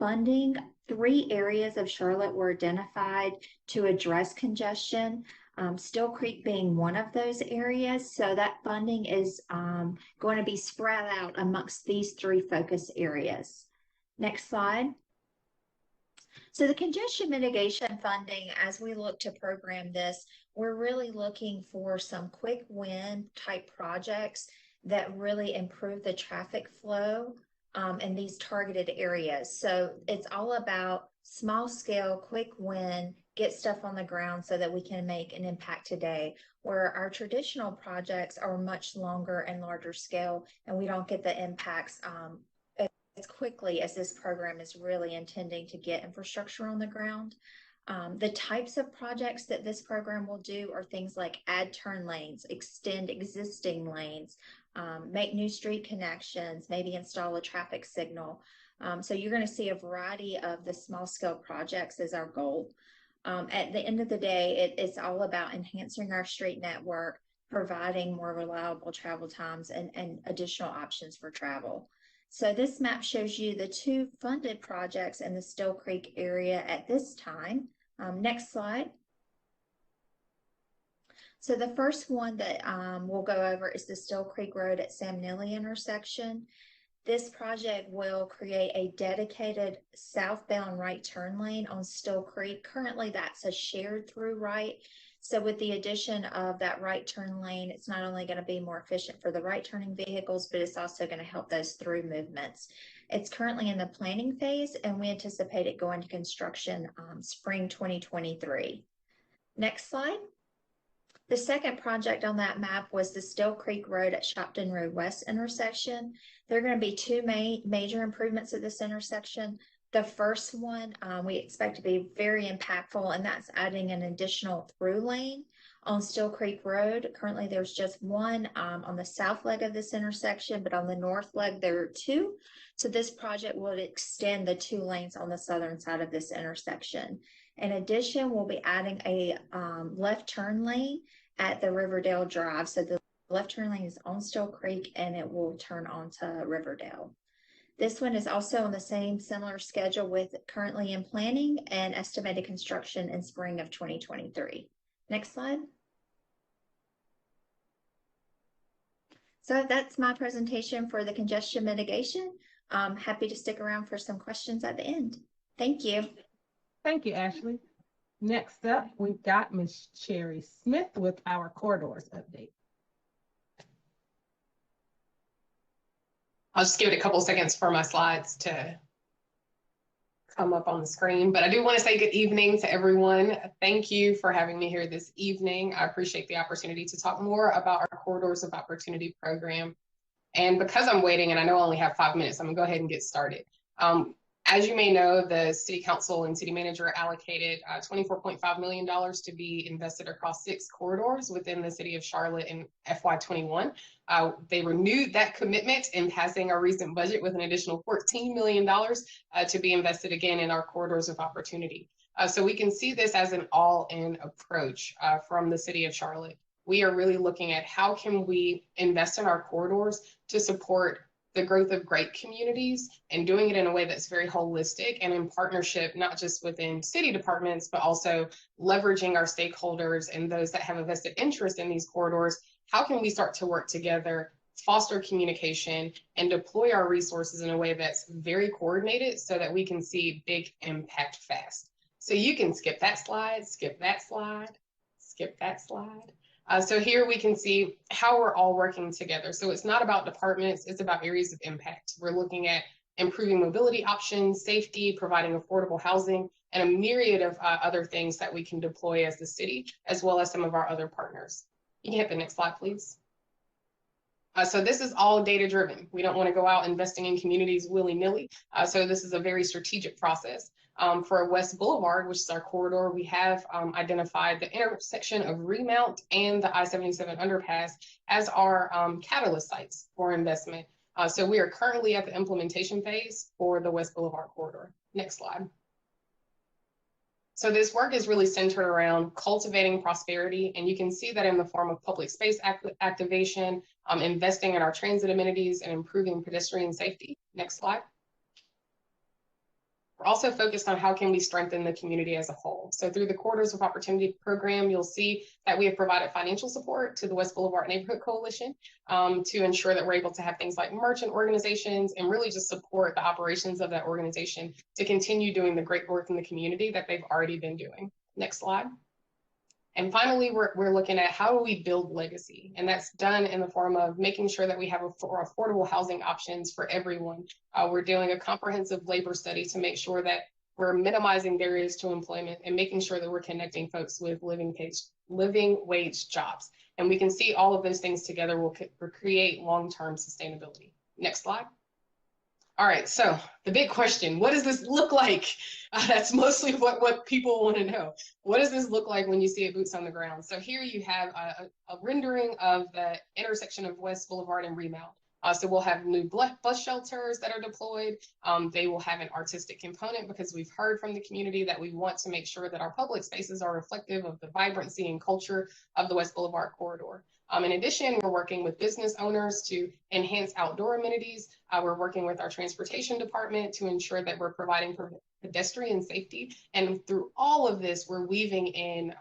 funding, 3 areas of Charlotte were identified to address congestion. Still Creek being one of those areas. So that funding is going to be spread out amongst these 3 focus areas. Next slide. So the congestion mitigation funding, as we look to program this, we're really looking for some quick win type projects that really improve the traffic flow in these targeted areas. So it's all about small scale, quick win, get stuff on the ground so that we can make an impact today, where our traditional projects are much longer and larger scale, and we don't get the impacts as quickly as this program is really intending to get infrastructure on the ground. The types of projects that this program will do are things like add turn lanes, extend existing lanes, make new street connections, maybe install a traffic signal. So you're going to see a variety of the small scale projects as our goal. At the end of the day, it's all about enhancing our street network, providing more reliable travel times and additional options for travel. So this map shows you the 2 funded projects in the Still Creek area at this time. Next slide. So the first one that we'll go over is the Still Creek Road at Sam Neely intersection. This project will create a dedicated southbound right turn lane on Still Creek. Currently, that's a shared through right. So with the addition of that right turn lane, it's not only going to be more efficient for the right turning vehicles, but it's also going to help those through movements. It's currently in the planning phase, and we anticipate it going to construction spring 2023. Next slide. The second project on that map was the Still Creek Road at Shopton Road West intersection. There are going to be 2 major improvements at this intersection. The first one we expect to be very impactful, and that's adding an additional through lane on Still Creek Road. Currently, there's just one on the south leg of this intersection, but on the north leg, there are 2. So this project will extend the 2 lanes on the southern side of this intersection. In addition, we'll be adding a left turn lane at the Riverdale Drive. So the left turn lane is on Still Creek, and it will turn onto Riverdale. This one is also on the same similar schedule, with currently in planning and estimated construction in spring of 2023. Next slide. So that's my presentation for the congestion mitigation. I'm happy to stick around for some questions at the end. Thank you. Thank you, Ashley. Next up, we've got Ms. Cherry Smith with our corridors update. I'll just give it a couple seconds for my slides to come up on the screen, but I do want to say good evening to everyone. Thank you for having me here this evening. I appreciate the opportunity to talk more about our Corridors of Opportunity program. And because I'm waiting and I know I only have 5 minutes, I'm gonna go ahead and get started. As you may know, the City Council and City Manager allocated $24.5 million to be invested across 6 corridors within the City of Charlotte in FY21. They renewed that commitment in passing our recent budget with an additional $14 million to be invested again in our Corridors of Opportunity. So we can see this as an all-in approach from the City of Charlotte. We are really looking at how can we invest in our corridors to support the growth of great communities, and doing it in a way that's very holistic and in partnership, not just within city departments, but also leveraging our stakeholders and those that have a vested interest in these corridors. How can we start to work together, foster communication, and deploy our resources in a way that's very coordinated so that we can see big impact fast? So you can skip that slide, skip that slide, skip that slide. So here we can see how we're all working together. So it's not about departments, it's about areas of impact. We're looking at improving mobility options, safety, providing affordable housing, and a myriad of other things that we can deploy as the city, as well as some of our other partners. You can hit the next slide, please. So this is all data driven. We don't want to go out investing in communities willy-nilly. So this is a very strategic process. For West Boulevard, which is our corridor, we have identified the intersection of Remount and the I-77 underpass as our catalyst sites for investment. So we are currently at the implementation phase for the West Boulevard corridor. Next slide. So this work is really centered around cultivating prosperity, and you can see that in the form of public space activation, investing in our transit amenities, and improving pedestrian safety. Next slide. We're also focused on how can we strengthen the community as a whole. So through the Corridors of Opportunity program, you'll see that we have provided financial support to the West Boulevard Neighborhood Coalition to ensure that we're able to have things like merchant organizations and really just support the operations of that organization to continue doing the great work in the community that they've already been doing. Next slide. And finally, we're looking at how do we build legacy? And that's done in the form of making sure that we have affordable housing options for everyone. We're doing a comprehensive labor study to make sure that we're minimizing barriers to employment and making sure that we're connecting folks with living wage jobs. And we can see all of those things together will create long-term sustainability. Next slide. All right, so the big question, what does this look like? That's mostly what people want to know. What does this look like when you see it boots on the ground? So here you have a rendering of the intersection of West Boulevard and Remount. So we'll have new bus shelters that are deployed. They will have an artistic component because we've heard from the community that we want to make sure that our public spaces are reflective of the vibrancy and culture of the West Boulevard corridor. In addition, we're working with business owners to enhance outdoor amenities. We're working with our transportation department to ensure that we're providing pedestrian safety. And through all of this, we're weaving in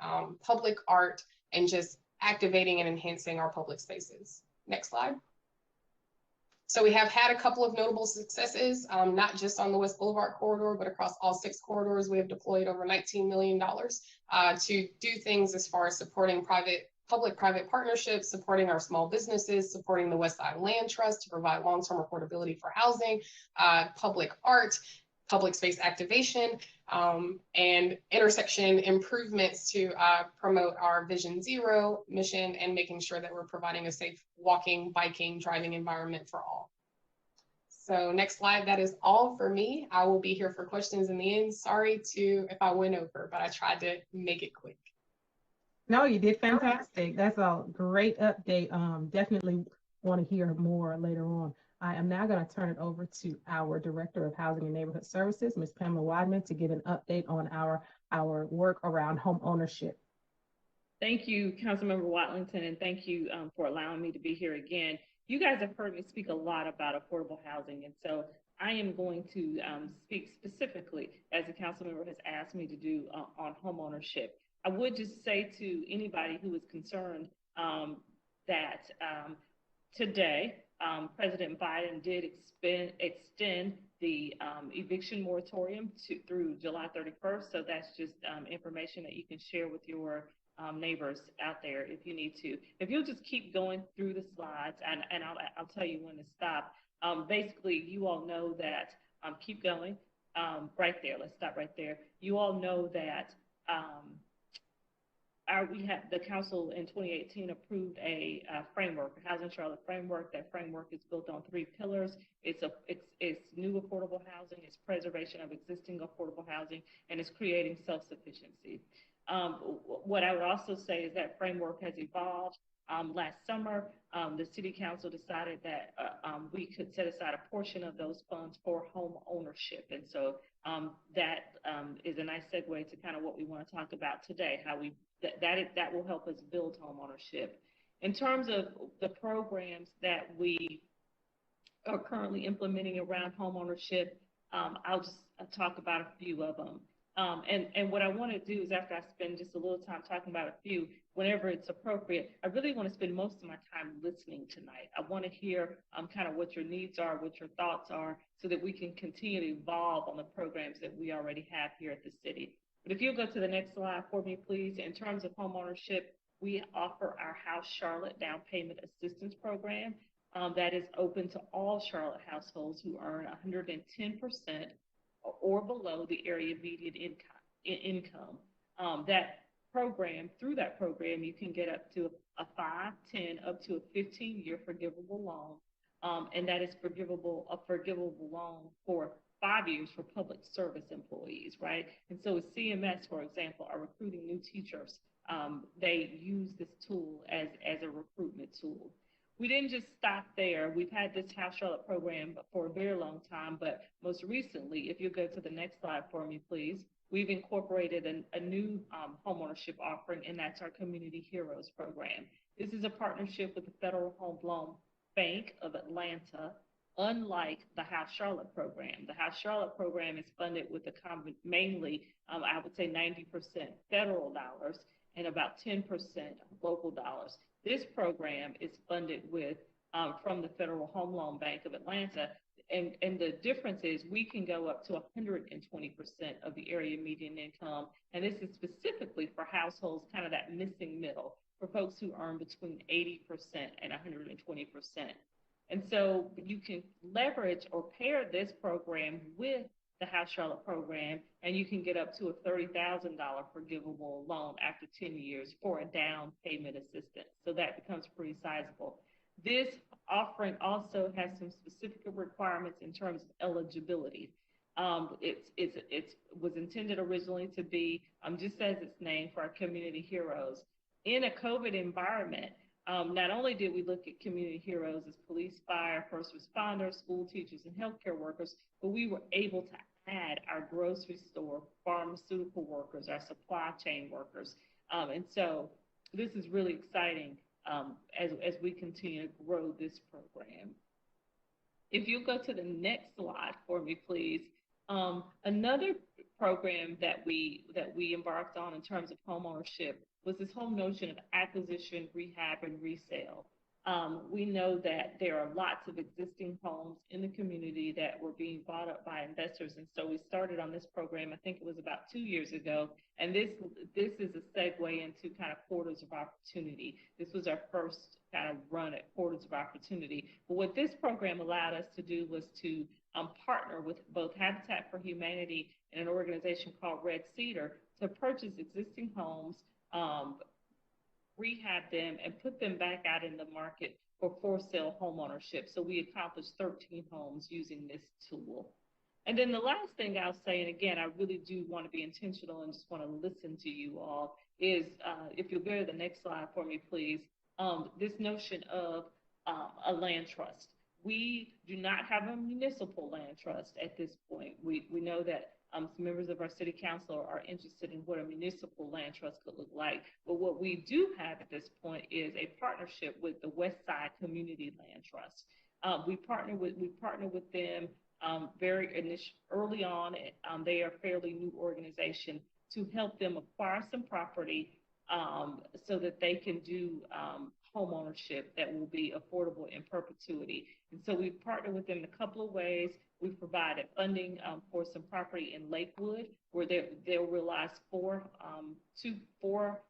public art and just activating and enhancing our public spaces. Next slide. So we have had a couple of notable successes, not just on the West Boulevard corridor, but across all 6 corridors. We have deployed over $19 million to do things as far as supporting public-private partnerships, supporting our small businesses, supporting the West Side Land Trust to provide long-term affordability for housing, public art, public space activation, and intersection improvements to promote our Vision Zero mission and making sure that we're providing a safe walking, biking, driving environment for all. So next slide, that is all for me. I will be here for questions in the end. Sorry if I went over, but I tried to make it quick. No, you did fantastic. That's a great update. Definitely want to hear more later on. I am now going to turn it over to our Director of Housing and Neighborhood Services, Ms. Pamela Weidman, to give an update on our work around home ownership. Thank you, Councilmember Wattlington, and thank you for allowing me to be here again. You guys have heard me speak a lot about affordable housing, and so I am going to speak specifically, as the council member has asked me to do, on home ownership. I would just say to anybody who is concerned that today, President Biden did extend the eviction moratorium through July 31st. So that's just information that you can share with your neighbors out there if you need to. If you'll just keep going through the slides, and I'll tell you when to stop. Basically, you all know that, keep going, right there, let's stop right there. You all know that we have the council in 2018 approved a framework, a Housing Charlotte framework. That framework is built on 3 pillars. It's new affordable housing, it's preservation of existing affordable housing, and it's creating self-sufficiency. What I would also say is that framework has evolved. Last summer, the city council decided that we could set aside a portion of those funds for home ownership. And so that is a nice segue to kind of what we want to talk about today, how that will help us build home ownership. In terms of the programs that we are currently implementing around home ownership, I'll just talk about a few of them. And what I want to do is, after I spend just a little time talking about a few, whenever it's appropriate, I really want to spend most of my time listening tonight. I want to hear kind of what your needs are, what your thoughts are, so that we can continue to evolve on the programs that we already have here at the city. But if you'll go to the next slide for me, please. In terms of home ownership, we offer our House Charlotte Down Payment Assistance Program that is open to all Charlotte households who earn 110% or below the area median income. Through that program, you can get up to a 5, 10, up to a 15-year forgivable loan, and that is a forgivable loan for 5 years for public service employees, right? And so with CMS, for example, are recruiting new teachers. They use this tool as a recruitment tool. We didn't just stop there. We've had this House Charlotte program for a very long time, but most recently, if you go to the next slide for me, please, we've incorporated a new homeownership offering, and that's our Community Heroes program. This is a partnership with the Federal Home Loan Bank of Atlanta, unlike the House Charlotte program. The House Charlotte program is funded with mainly, I would say 90% federal dollars and about 10% local dollars. This program is funded with from the Federal Home Loan Bank of Atlanta. And the difference is we can go up to 120% of the area median income. And this is specifically for households, kind of that missing middle, for folks who earn between 80% and 120%. And so you can leverage or pair this program with the House Charlotte program, and you can get up to a $30,000 forgivable loan after 10 years for a down payment assistance. So that becomes pretty sizable. This offering also has some specific requirements in terms of eligibility. It was intended originally to be, just as its name, for our community heroes. In a COVID environment, not only did we look at community heroes as police, fire, first responders, school teachers, and healthcare workers, but we were able to add our grocery store, pharmaceutical workers, our supply chain workers. And so this is really exciting as we continue to grow this program. If you go to the next slide for me, please. Another program that we embarked on in terms of homeownership was this whole notion of acquisition, rehab, and resale. We know that there are lots of existing homes in the community that were being bought up by investors. And so we started on this program, I think it was about 2 years ago. And this is a segue into kind of quarters of opportunity. This was our first kind of run at quarters of opportunity. But what this program allowed us to do was to partner with both Habitat for Humanity and an organization called Red Cedar to purchase existing homes, rehab them, and put them back out in the market for sale home ownership. So we accomplished 13 homes using this tool. And then the last thing I'll say, and again, I really do want to be intentional and just want to listen to you all, is if you'll go to the next slide for me, please, this notion of a land trust. We do not have a municipal land trust at this point. We know that some members of our city council are interested in what a municipal land trust could look like. But what we do have at this point is a partnership with the West Side Community Land Trust. We partner with them very early on. They are a fairly new organization to help them acquire some property so that they can do home ownership that will be affordable in perpetuity. And so we've partnered with them in a couple of ways. We've provided funding for some property in Lakewood, where they'll realize two for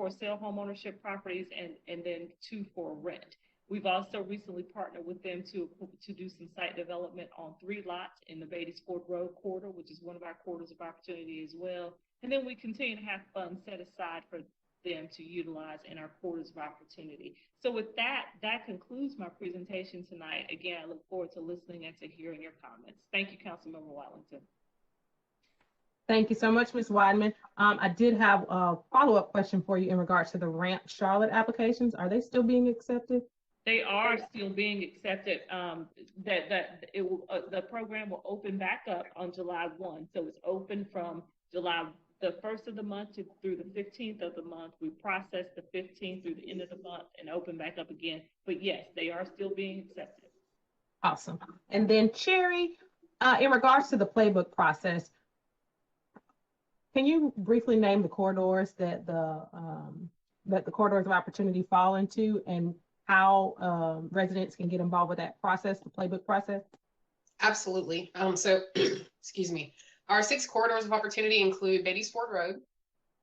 sale home ownership properties and then 2 for rent. We've also recently partnered with them to do some site development on 3 lots in the Beatties Ford Road corridor, which is one of our quarters of opportunity as well. And then we continue to have funds set aside for them to utilize in our quarters of opportunity. So with that concludes my presentation tonight. Again, I look forward to listening and to hearing your comments. Thank you, Councilmember Wattlington. Thank you so much, Ms. Weidman. I did have a follow-up question for you in regards to the Ramp Charlotte applications. Are they still being accepted? They are still being accepted. The program will open back up on July 1. So it's open from the 1st of the month through the 15th of the month. We process the 15th through the end of the month and open back up again. But yes, they are still being accepted. Awesome. And then Cherry, in regards to the playbook process, can you briefly name the corridors that the corridors of opportunity fall into, and how residents can get involved with that process, the playbook process? Absolutely. So, excuse me. Our 6 corridors of opportunity include Beatties Ford Road,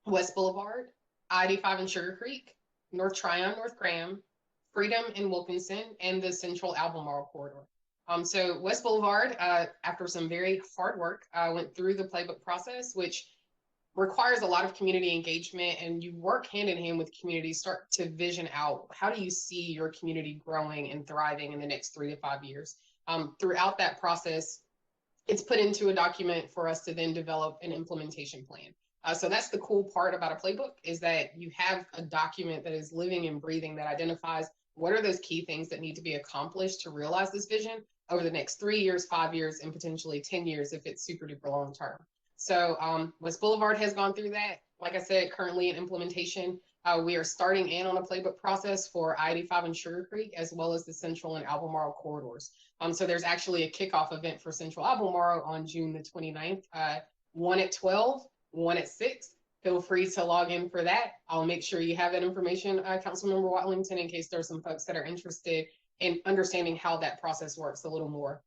West Boulevard, I-85 in Sugar Creek, North Tryon, North Graham, Freedom in Wilkinson, and the Central Albemarle corridor. So West Boulevard, after some very hard work, went through the playbook process, which requires a lot of community engagement, and you work hand in hand with communities, start to vision out, how do you see your community growing and thriving in the next 3 to 5 years? Throughout that process, it's put into a document for us to then develop an implementation plan. So that's the cool part about a playbook, is that you have a document that is living and breathing, that identifies what are those key things that need to be accomplished to realize this vision over the next 3 years, 5 years, and potentially 10 years if it's super duper long term. So West Boulevard has gone through that. Like I said, currently in implementation. We are starting in on a playbook process for I-85 and Sugar Creek, as well as the Central and Albemarle corridors. So there's actually a kickoff event for Central Albemarle on June the 29th, one at 12, one at 6. Feel free to log in for that. I'll make sure you have that information, Councilmember Wattlington, in case there's some folks that are interested in understanding how that process works a little more.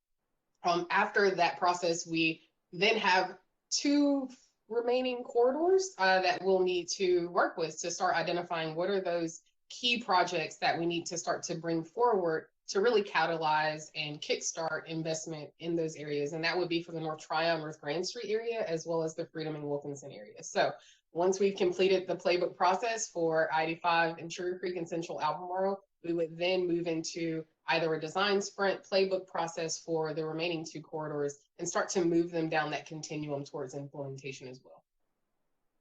After that process, we then have 2 remaining corridors that we'll need to work with to start identifying what are those key projects that we need to start to bring forward to really catalyze and kickstart investment in those areas. And that would be for the North Tryon, North Grand Street area, as well as the Freedom and Wilkinson area. So once we've completed the playbook process for I-85 and Sugar Creek and Central Albemarle, we would then move into either a design sprint playbook process for the remaining 2 corridors and start to move them down that continuum towards implementation as well.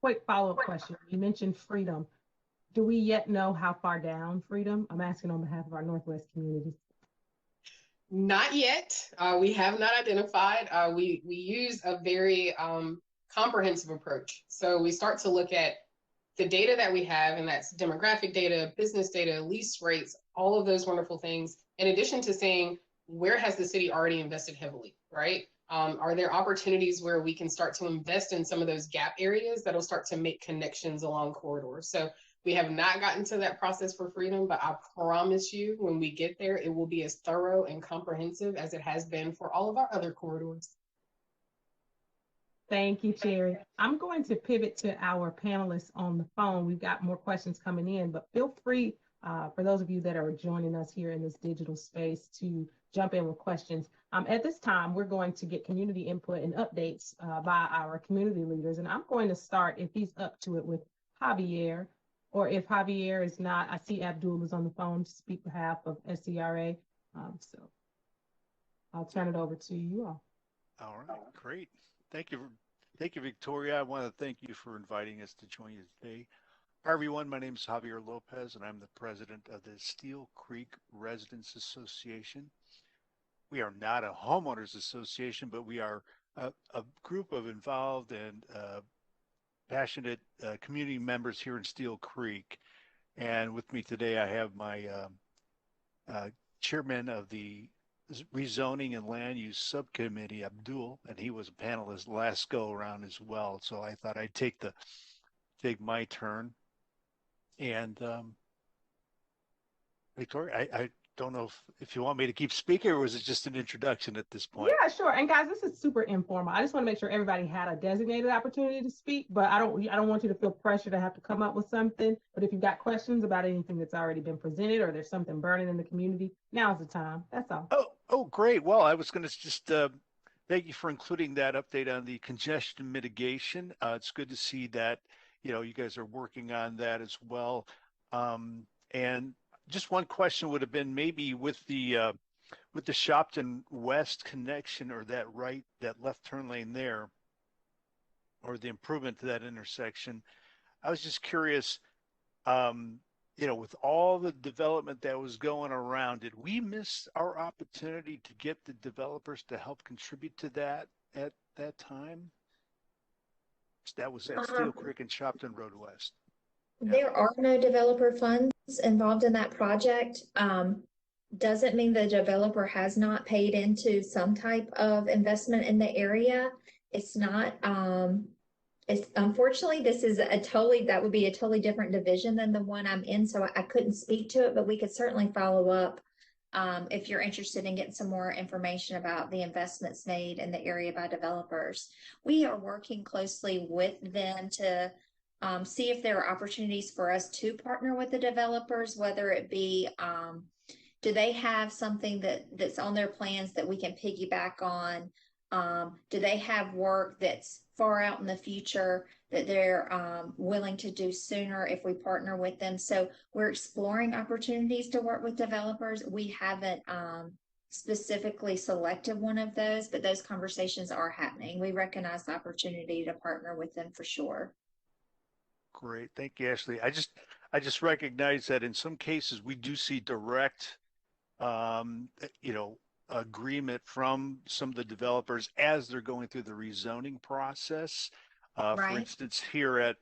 Quick follow-up question. You mentioned Freedom. Do we yet know how far down Freedom? I'm asking on behalf of our Northwest communities. Not yet. We have not identified. We use a very comprehensive approach. So we start to look at the data that we have, and that's demographic data, business data, lease rates, all of those wonderful things, in addition to saying, where has the city already invested heavily, right? Are there opportunities where we can start to invest in some of those gap areas that'll start to make connections along corridors? So we have not gotten to that process for Freedom, but I promise you, when we get there, it will be as thorough and comprehensive as it has been for all of our other corridors. Thank you, Cherry. I'm going to pivot to our panelists on the phone. We've got more questions coming in, but feel free, for those of you that are joining us here in this digital space, to jump in with questions. At this time, we're going to get community input and updates by our community leaders. And I'm going to start, if he's up to it, with Javier, or if Javier is not, I see Abdul is on the phone to speak on behalf of SCRA. So I'll turn it over to you all. All right, great. Thank you, Victoria. I want to thank you for inviting us to join you today. Hi, everyone. My name is Javier Lopez, and I'm the president of the Steel Creek Residents Association. We are not a homeowners association, but we are a group of involved and passionate community members here in Steel Creek. And with me today, I have my chairman of the Rezoning and Land Use Subcommittee, Abdul, and he was a panelist last go around as well. So I thought I'd take my turn. And Victoria, I don't know if you want me to keep speaking, or was it just an introduction at this point? Yeah, sure. And guys, this is super informal. I just want to make sure everybody had a designated opportunity to speak, but I don't want you to feel pressure to have to come up with something. But if you've got questions about anything that's already been presented, or there's something burning in the community, now's the time. That's all. Oh, great. Well, I was going to just thank you for including that update on the congestion mitigation. It's good to see that, you guys are working on that as well. And just one question would have been maybe with the Shopton West connection, or that left turn lane there, or the improvement to that intersection. I was just curious, with all the development that was going around, did we miss our opportunity to get the developers to help contribute to that at that time? That was at Steel Creek and Shopton Road West. There are no developer funds involved in that project. Doesn't mean the developer has not paid into some type of investment in the area. It's not, it's unfortunately, that would be a totally different division than the one I'm in. So I couldn't speak to it, but we could certainly follow up if you're interested in getting some more information about the investments made in the area by developers. We are working closely with them to see if there are opportunities for us to partner with the developers, whether it be, do they have something that's on their plans that we can piggyback on? Do they have work that's far out in the future that they're willing to do sooner if we partner with them? So we're exploring opportunities to work with developers. We haven't specifically selected one of those, but those conversations are happening. We recognize the opportunity to partner with them for sure. Great. Thank you, Ashley. I just recognize that in some cases we do see direct, agreement from some of the developers as they're going through the rezoning process. Right. For instance, here at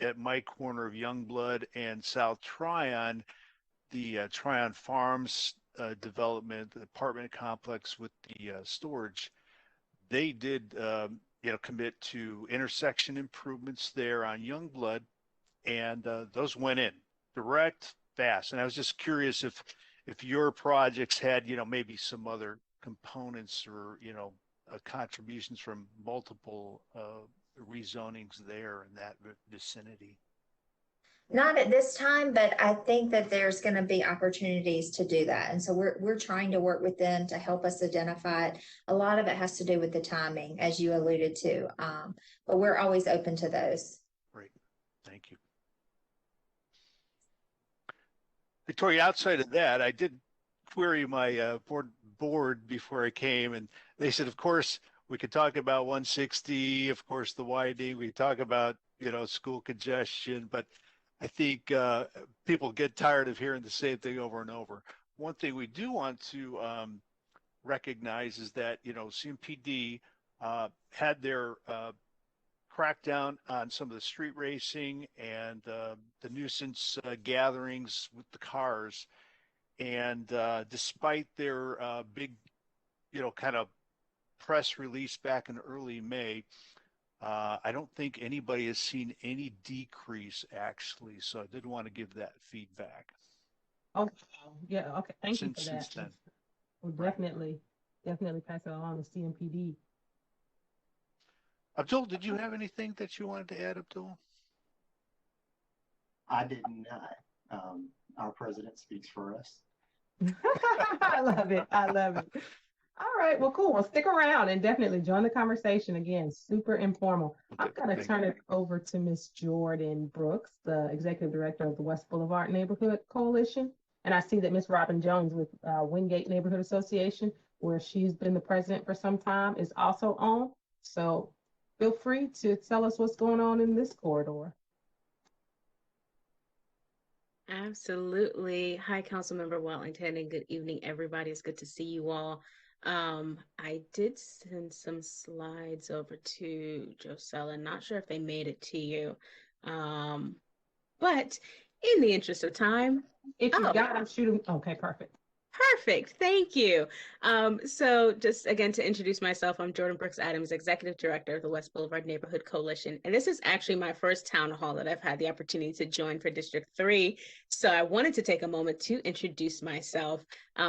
at my corner of Youngblood and South Tryon, the Tryon Farms development, the apartment complex with the storage, they did, commit to intersection improvements there on Youngblood, and those went in direct, fast. And I was just curious if your projects had, maybe some other components or, contributions from multiple rezonings there in that vicinity. Not at this time, but I think that there's going to be opportunities to do that. And so we're trying to work with them to help us identify it. A lot of it has to do with the timing, as you alluded to. But we're always open to those. Great. Thank you. Victoria, outside of that, I did query my board before I came, and they said, of course, we could talk about 160, of course, the widening. We talk about, school congestion, but I think people get tired of hearing the same thing over and over. One thing we do want to recognize is that, CMPD had their crackdown on some of the street racing and the nuisance gatherings with the cars. And despite their big, kind of press release back in early May, I don't think anybody has seen any decrease actually. So I did want to give that feedback. Oh, yeah. Okay. Thank you for Since that. then. We'll definitely pass it along to CMPD. Abdul, did you have anything that you wanted to add, Abdul? I did not. Our president speaks for us. I love it. I love it. All right. Well, cool. Well, stick around and definitely join the conversation. Again, super informal. I'm going to turn it over to Miss Jordan Brooks, the Executive Director of the West Boulevard Neighborhood Coalition. And I see that Miss Robin Jones with Wingate Neighborhood Association, where she's been the president for some time, is also on. So feel free to tell us what's going on in this corridor. Absolutely. Hi, Councilmember Wattlington, and good evening, everybody. It's good to see you all. I did send some slides over to Josella. Not sure if they made it to you. But in the interest of time, if you got them, shoot them. Okay, perfect. Perfect. Thank you. So just again, to introduce myself, I'm Jordan Brooks Adams, Executive Director of the West Boulevard Neighborhood Coalition. And this is actually my first town hall that I've had the opportunity to join for District 3. So I wanted to take a moment to introduce myself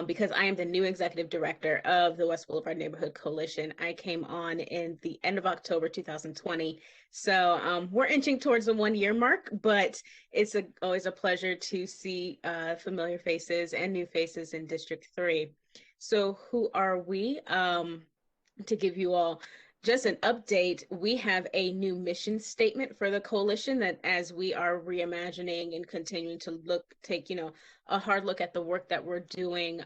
because I am the new Executive Director of the West Boulevard Neighborhood Coalition. I came on in the end of October 2020. So we're inching towards the 1-year mark, but it's always a pleasure to see familiar faces and new faces in District 3. So who are we? To give you all just an update, we have a new mission statement for the coalition that as we are reimagining and continuing to take a hard look at the work that we're doing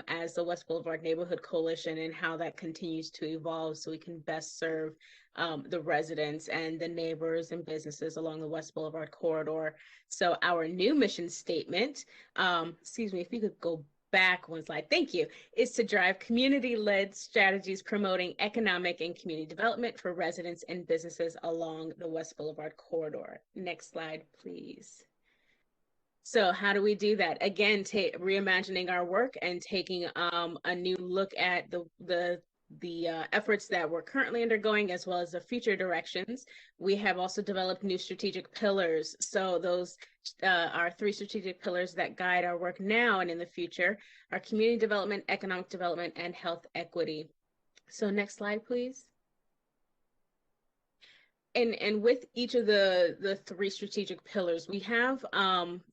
as the West Boulevard Neighborhood Coalition and how that continues to evolve so we can best serve the residents and the neighbors and businesses along the West Boulevard corridor. So our new mission statement, excuse me, if you could go back one slide, thank you, is to drive community-led strategies promoting economic and community development for residents and businesses along the West Boulevard corridor. Next slide, please. So how do we do that? Again, reimagining our work and taking a new look at the efforts that we're currently undergoing as well as the future directions. We have also developed new strategic pillars. So those are 3 strategic pillars that guide our work now and in the future: our community development, economic development, and health equity. So next slide, please. And with each of the 3 strategic pillars, we have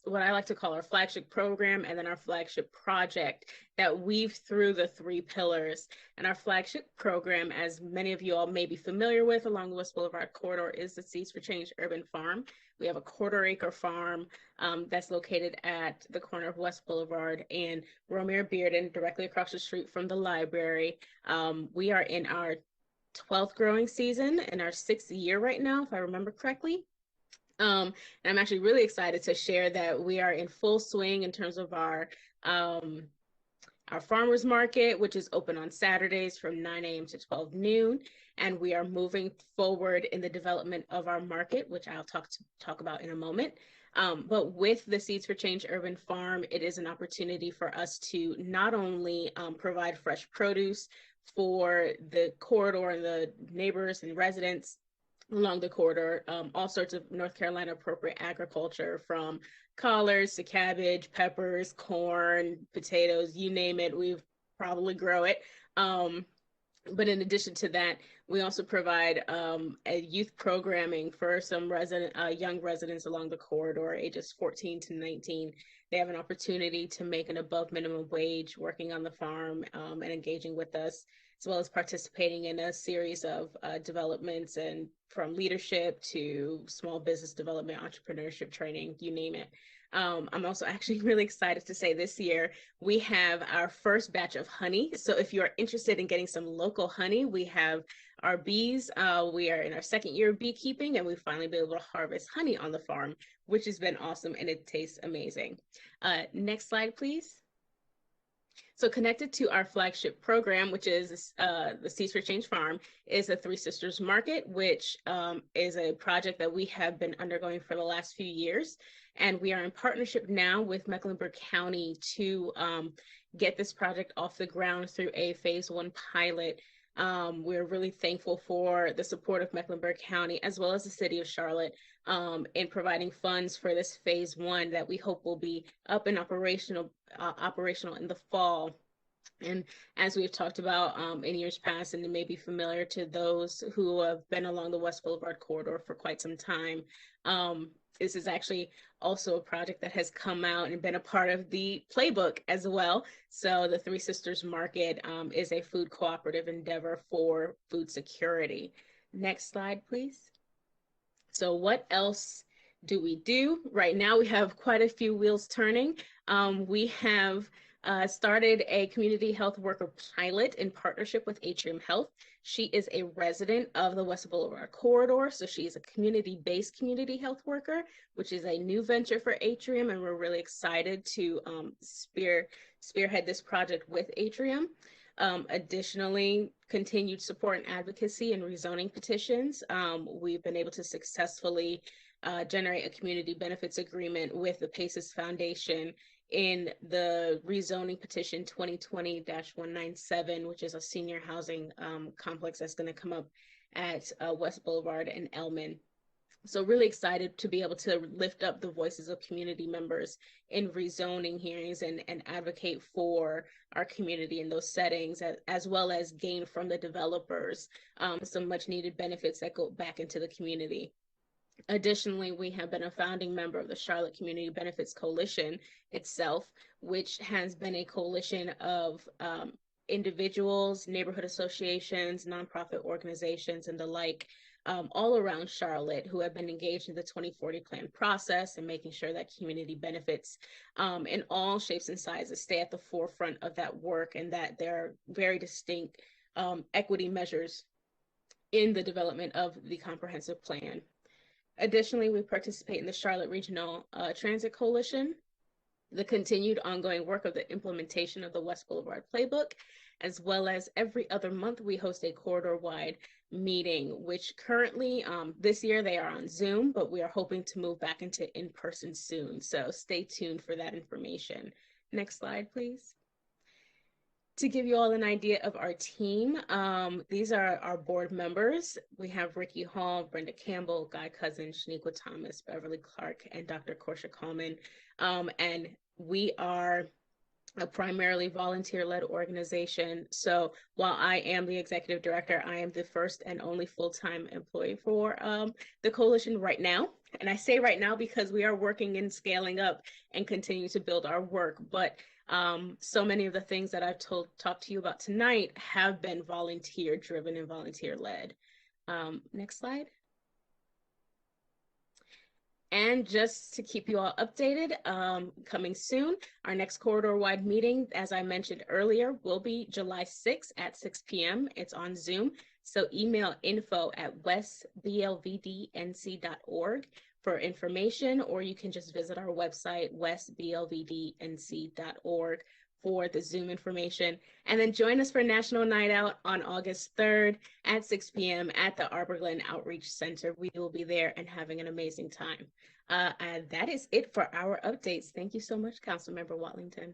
what I like to call our flagship program and then our flagship project that weave through the 3 pillars. And our flagship program, as many of you all may be familiar with along the West Boulevard corridor, is the Seeds for Change Urban Farm. We have a 1/4-acre farm that's located at the corner of West Boulevard and Romare Bearden, directly across the street from the library. We are in our 12th growing season and our 6th year right now, if I remember correctly. And I'm actually really excited to share that we are in full swing in terms of our our farmers market, which is open on Saturdays from 9 a.m. to 12 noon. And we are moving forward in the development of our market, which I'll talk about in a moment. But with the Seeds for Change Urban Farm, it is an opportunity for us to not only provide fresh produce for the corridor and the neighbors and residents along the corridor, all sorts of North Carolina appropriate agriculture, from collards to cabbage, peppers, corn, potatoes, you name it, we probably grow it. But in addition to that, we also provide a youth programming for some young residents along the corridor, ages 14 to 19. They have an opportunity to make an above minimum wage working on the farm and engaging with us, as well as participating in a series of developments, and from leadership to small business development, entrepreneurship training, you name it. I'm also actually really excited to say this year we have our first batch of honey. So if you're interested in getting some local honey, we have our bees. We are in our second year of beekeeping, and we've finally been able to harvest honey on the farm, which has been awesome, and it tastes amazing. Next slide, please. So connected to our flagship program, which is the Seeds for Change Farm, is the Three Sisters Market, which is a project that we have been undergoing for the last few years. And we are in partnership now with Mecklenburg County to get this project off the ground through a phase 1 pilot. We're really thankful for the support of Mecklenburg County, as well as the city of Charlotte, in providing funds for this phase 1 that we hope will be up and operational in the fall. And as we've talked about in years past, and it may be familiar to those who have been along the West Boulevard corridor for quite some time, this is actually also a project that has come out and been a part of the playbook as well. So the Three Sisters Market is a food cooperative endeavor for food security. Next slide, please. So what else do we do? Right now, we have quite a few wheels turning. We have started a community health worker pilot in partnership with Atrium Health. She is a resident of the West Boulevard corridor, so she is a community-based community health worker, which is a new venture for Atrium, and we're really excited to spearhead this project with Atrium. Additionally, continued support and advocacy and rezoning petitions. We've been able to successfully generate a community benefits agreement with the PACES Foundation in the rezoning petition 2020-197, which is a senior housing complex that's going to come up at West Boulevard and Elman. So really excited to be able to lift up the voices of community members in rezoning hearings and advocate for our community in those settings, as well as gain from the developers some much needed benefits that go back into the community. Additionally, we have been a founding member of the Charlotte Community Benefits Coalition itself, which has been a coalition of individuals, neighborhood associations, nonprofit organizations, and the like, all around Charlotte, who have been engaged in the 2040 plan process and making sure that community benefits in all shapes and sizes stay at the forefront of that work, and that there are very distinct equity measures in the development of the comprehensive plan. Additionally, we participate in the Charlotte Regional Transit Coalition, the continued ongoing work of the implementation of the West Boulevard Playbook, as well as every other month we host a corridor-wide meeting, which currently this year they are on Zoom, but we are hoping to move back into in-person soon. So stay tuned for that information. Next slide, please. To give you all an idea of our team, these are our board members. We have Ricky Hall, Brenda Campbell, Guy Cousins, Shaniqua Thomas, Beverly Clark, and Dr. Korsha Coleman. And we are a primarily volunteer-led organization. So while I am the executive director, I am the first and only full-time employee for the coalition right now. And I say right now because we are working and scaling up and continue to build our work. But so many of the things that I've talked to you about tonight have been volunteer-driven and volunteer-led. Next slide. And just to keep you all updated, coming soon, our next corridor-wide meeting, as I mentioned earlier, will be July 6th at 6 p.m. It's on Zoom. So email info@westblvdnc.org for information, or you can just visit our website, westblvdnc.org, for the Zoom information. And then join us for National Night Out on August 3rd at 6 p.m. at the Arbor Glen Outreach Center. We will be there and having an amazing time. And that is it for our updates. Thank you so much, Councilmember Wattlington.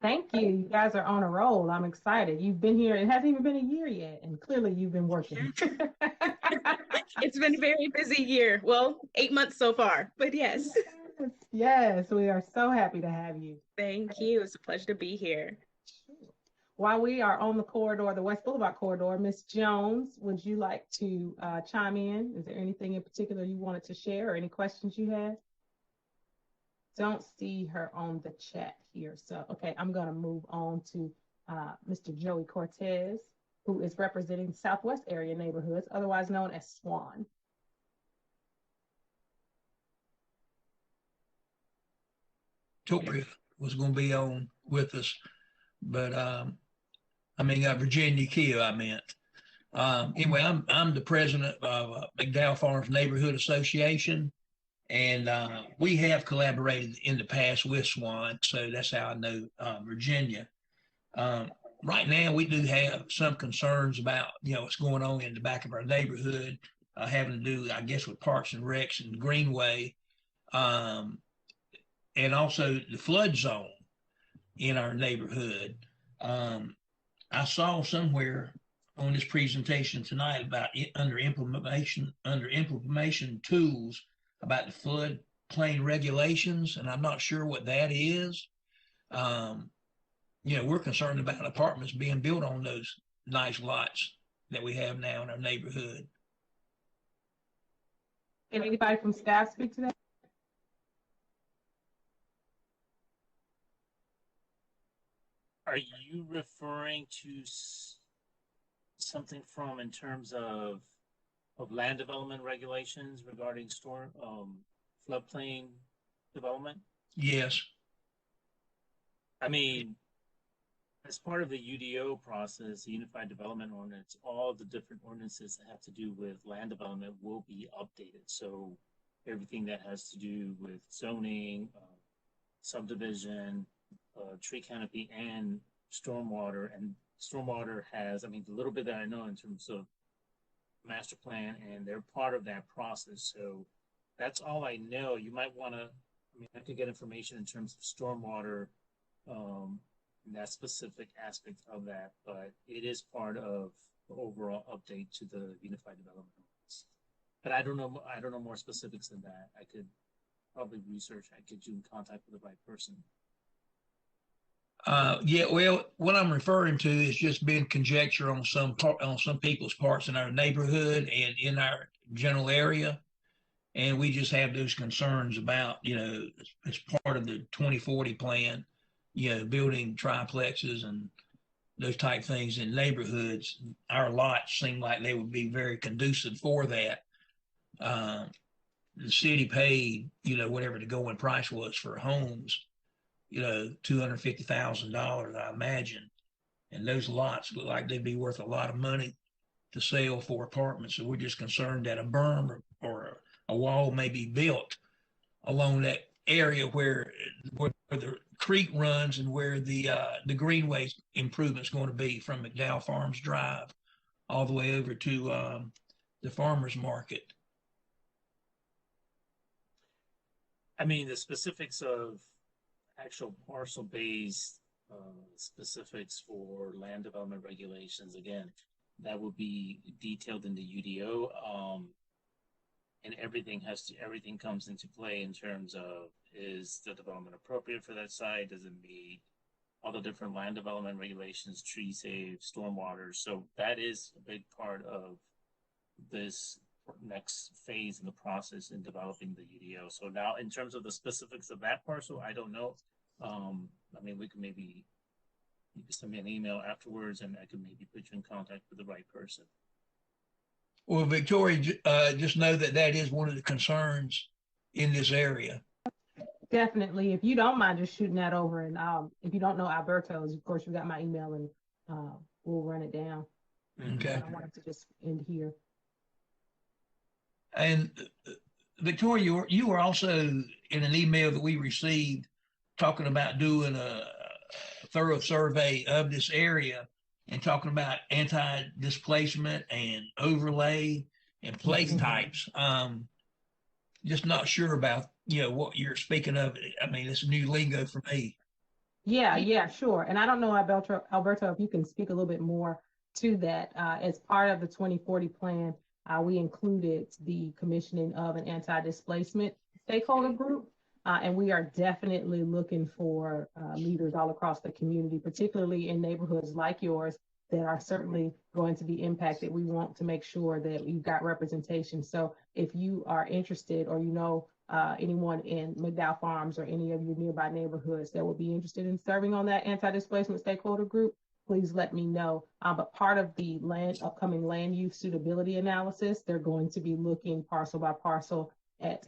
Thank you. You guys are on a roll. I'm excited. You've been here. It hasn't even been a year yet, and clearly you've been working. It's been a very busy year. Well, 8 months so far, but yes. Yes, we are so happy to have you. Thank you. It's a pleasure to be here. While we are on the corridor, the West Boulevard corridor, Ms. Jones, would you like to chime in? Is there anything in particular you wanted to share or any questions you had? Don't see her on the chat here. So, okay, I'm going to move on to Mr. Joey Cortez, who is representing Southwest Area Neighborhoods, otherwise known as SWAN. Tori was going to be on with us, but Virginia Kia, I meant. Anyway, I'm the president of McDowell Farms Neighborhood Association. And we have collaborated in the past with SWAN, so that's how I know Virginia. Right now, we do have some concerns about, what's going on in the back of our neighborhood, having to do, I guess, with Parks and Recs and Greenway, and also the flood zone in our neighborhood. I saw somewhere on this presentation tonight about under implementation tools about the floodplain regulations, and I'm not sure what that is. We're concerned about apartments being built on those nice lots that we have now in our neighborhood. Can anybody from staff speak to that? Are you referring to something from in terms of land development regulations regarding floodplain development? Yes. I mean, as part of the UDO process, the Unified Development Ordinance, all the different ordinances that have to do with land development will be updated. So everything that has to do with zoning, subdivision, tree canopy, and stormwater. And stormwater has, the little bit that I know in terms of master plan, and they're part of that process. So that's all I know. You might want to, I could get information in terms of stormwater, that specific aspect of that, but it is part of the overall update to the Unified Development Ordinance. But I don't know more specifics than that. I could probably research. I could get you in contact with the right person. Well, what I'm referring to is just being conjecture on some people's parts in our neighborhood and in our general area. And we just have those concerns about, as part of the 2040 plan, building triplexes and those type things in neighborhoods. Our lots seem like they would be very conducive for that. The city paid, whatever the going price was for homes, $250,000, I imagine. And those lots look like they'd be worth a lot of money to sell for apartments. So we're just concerned that a berm or a wall may be built along that area where the creek runs and where the greenway improvement is going to be from McDowell Farms Drive all the way over to the farmers market. The specifics of actual parcel-based specifics for land development regulations, again, that will be detailed in the UDO, and everything comes into play in terms of, is the development appropriate for that site? Does it meet all the different land development regulations, tree save, stormwater? So that is a big part of this next phase in the process in developing the UDO. So now, in terms of the specifics of that parcel, I don't know. We could maybe, you could send me an email afterwards, and I could maybe put you in contact with the right person. Well, Victoria, just know that is one of the concerns in this area. Definitely. If you don't mind just shooting that over, and if you don't know Alberto's, of course, you got my email, and we'll run it down. Okay. I wanted to just end here. And Victoria, you were also in an email that we received talking about doing thorough survey of this area and talking about anti-displacement and overlay and place types. Just not sure about, what you're speaking of. I mean, it's new lingo for me. Yeah, sure. And I don't know, Alberto, if you can speak a little bit more to that. As part of the 2040 plan, we included the commissioning of an anti-displacement stakeholder group. And we are definitely looking for leaders all across the community, particularly in neighborhoods like yours that are certainly going to be impacted. We want to make sure that you've got representation. So if you are interested, or anyone in McDowell Farms or any of your nearby neighborhoods that would be interested in serving on that anti-displacement stakeholder group, please let me know. But part of the upcoming land use suitability analysis, they're going to be looking parcel by parcel at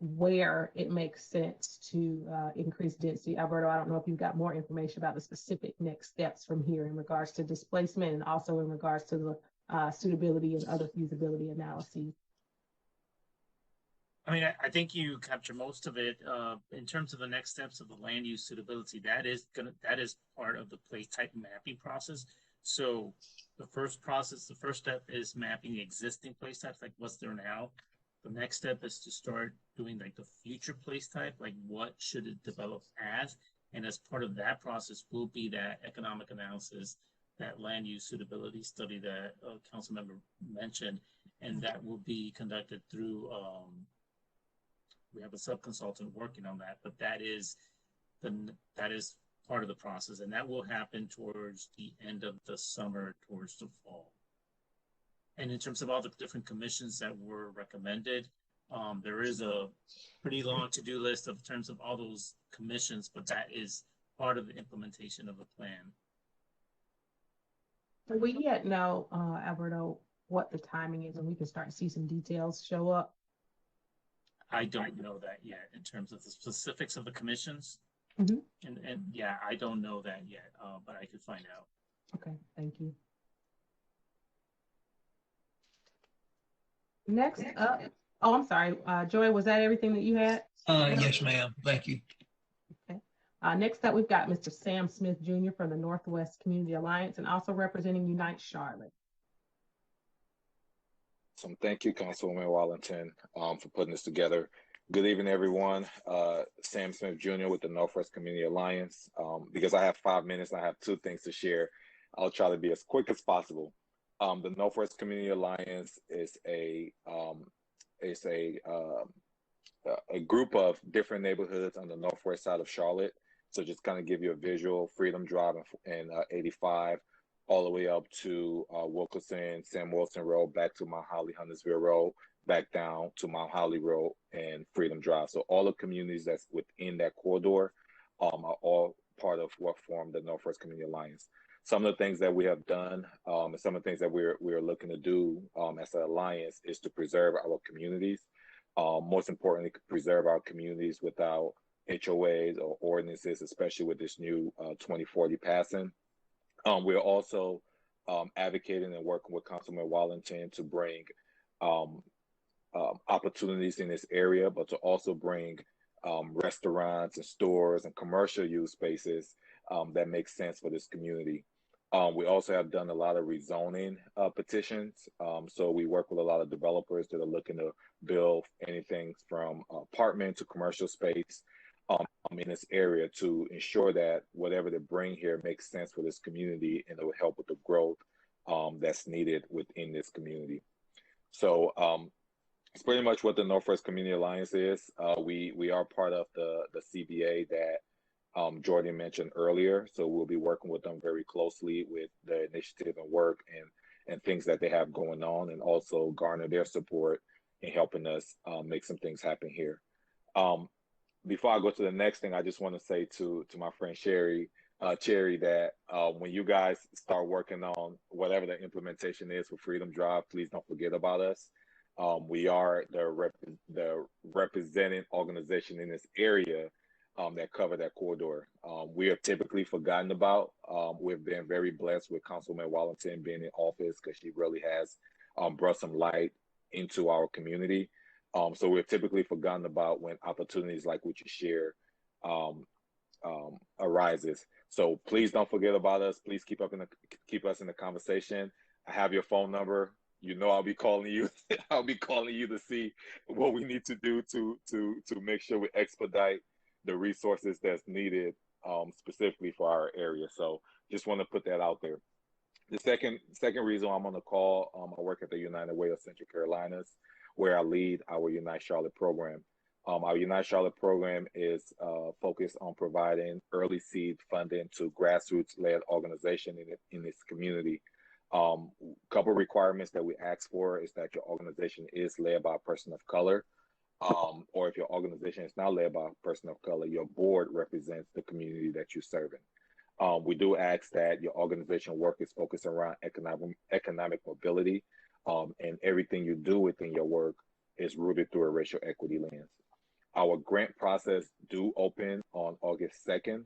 where it makes sense to increase density. Alberto, I don't know if you've got more information about the specific next steps from here in regards to displacement and also in regards to the suitability and other feasibility analyses. I mean, I think you captured most of it. In terms of the next steps of the land use suitability, that is part of the place type mapping process. So the first step is mapping the existing place types, like what's there now. The next step is to start doing like the future place type, like what should it develop as? And as part of that process will be that economic analysis, that land use suitability study that council member mentioned, and that will be conducted through, we have a sub-consultant working on that, but that is part of the process, and that will happen towards the end of the summer, towards the fall. And in terms of all the different commissions that were recommended, there is a pretty long to-do list in terms of all those commissions, but that is part of the implementation of the plan. Do we yet know, Alberto, what the timing is and we can start to see some details show up? I don't know that yet in terms of the specifics of the commissions. Mm-hmm. And yeah, I don't know that yet, but I could find out. Okay, thank you. Next up, I'm sorry, Joy, was that everything that you had? Yes, ma'am. Thank you. Okay. Next up, we've got Mr. Sam Smith Jr. from the Northwest Community Alliance and also representing Unite Charlotte. So thank you, Councilwoman Wattlington, for putting this together. Good evening, everyone. Sam Smith Jr. with the Northwest Community Alliance. Because I have 5 minutes and I have 2 things to share, I'll try to be as quick as possible. The Northwest Community Alliance is a group of different neighborhoods on the northwest side of Charlotte. So just kind of give you a visual, Freedom Drive and 85, all the way up to Wilkerson, Sam Wilson Road, back to Mount Holly, Huntersville Road, back down to Mount Holly Road and Freedom Drive. So all the communities that's within that corridor are all part of what form the Northwest Community Alliance. Some of the things that we have done and some of the things that we're looking to do as an alliance is to preserve our communities. Most importantly, preserve our communities without HOAs or ordinances, especially with this new 2040 passing. We're also advocating and working with Councilman Wattlington to bring opportunities in this area, but to also bring restaurants and stores and commercial use spaces that make sense for this community. We also have done a lot of rezoning petitions. So we work with a lot of developers that are looking to build anything from apartment to commercial space in this area to ensure that whatever they bring here makes sense for this community and it will help with the growth that's needed within this community. So it's pretty much what the Northwest Community Alliance is. We are part of the CBA that Jordan mentioned earlier. So we'll be working with them very closely with the initiative and work and things that they have going on, and also garner their support in helping us make some things happen here. Before I go to the next thing, I just want to say to my friend Cherry that when you guys start working on whatever the implementation is for Freedom Drive, please don't forget about us. We are the representing organization in this area that cover that corridor. We are typically forgotten about. We've been very blessed with Councilman Wattlington being in office because she really has brought some light into our community. So we're typically forgotten about when opportunities like what you share arises. So please don't forget about us. Please keep us in the conversation. I have your phone number. You know I'll be calling you. I'll be calling you to see what we need to do to make sure we expedite the resources that's needed specifically for our area. So just want to put that out there. The second reason I'm on the call, I work at the United Way of Central Carolinas, where I lead our Unite Charlotte program. Our Unite Charlotte program is focused on providing early seed funding to grassroots-led organizations in this community. Couple requirements that we ask for is that your organization is led by a person of color, or if your organization is not led by a person of color, your board represents the community that you're serving. We do ask that your organization work is focused around economic mobility, and everything you do within your work is rooted through a racial equity lens. Our grant process do open on August 2nd.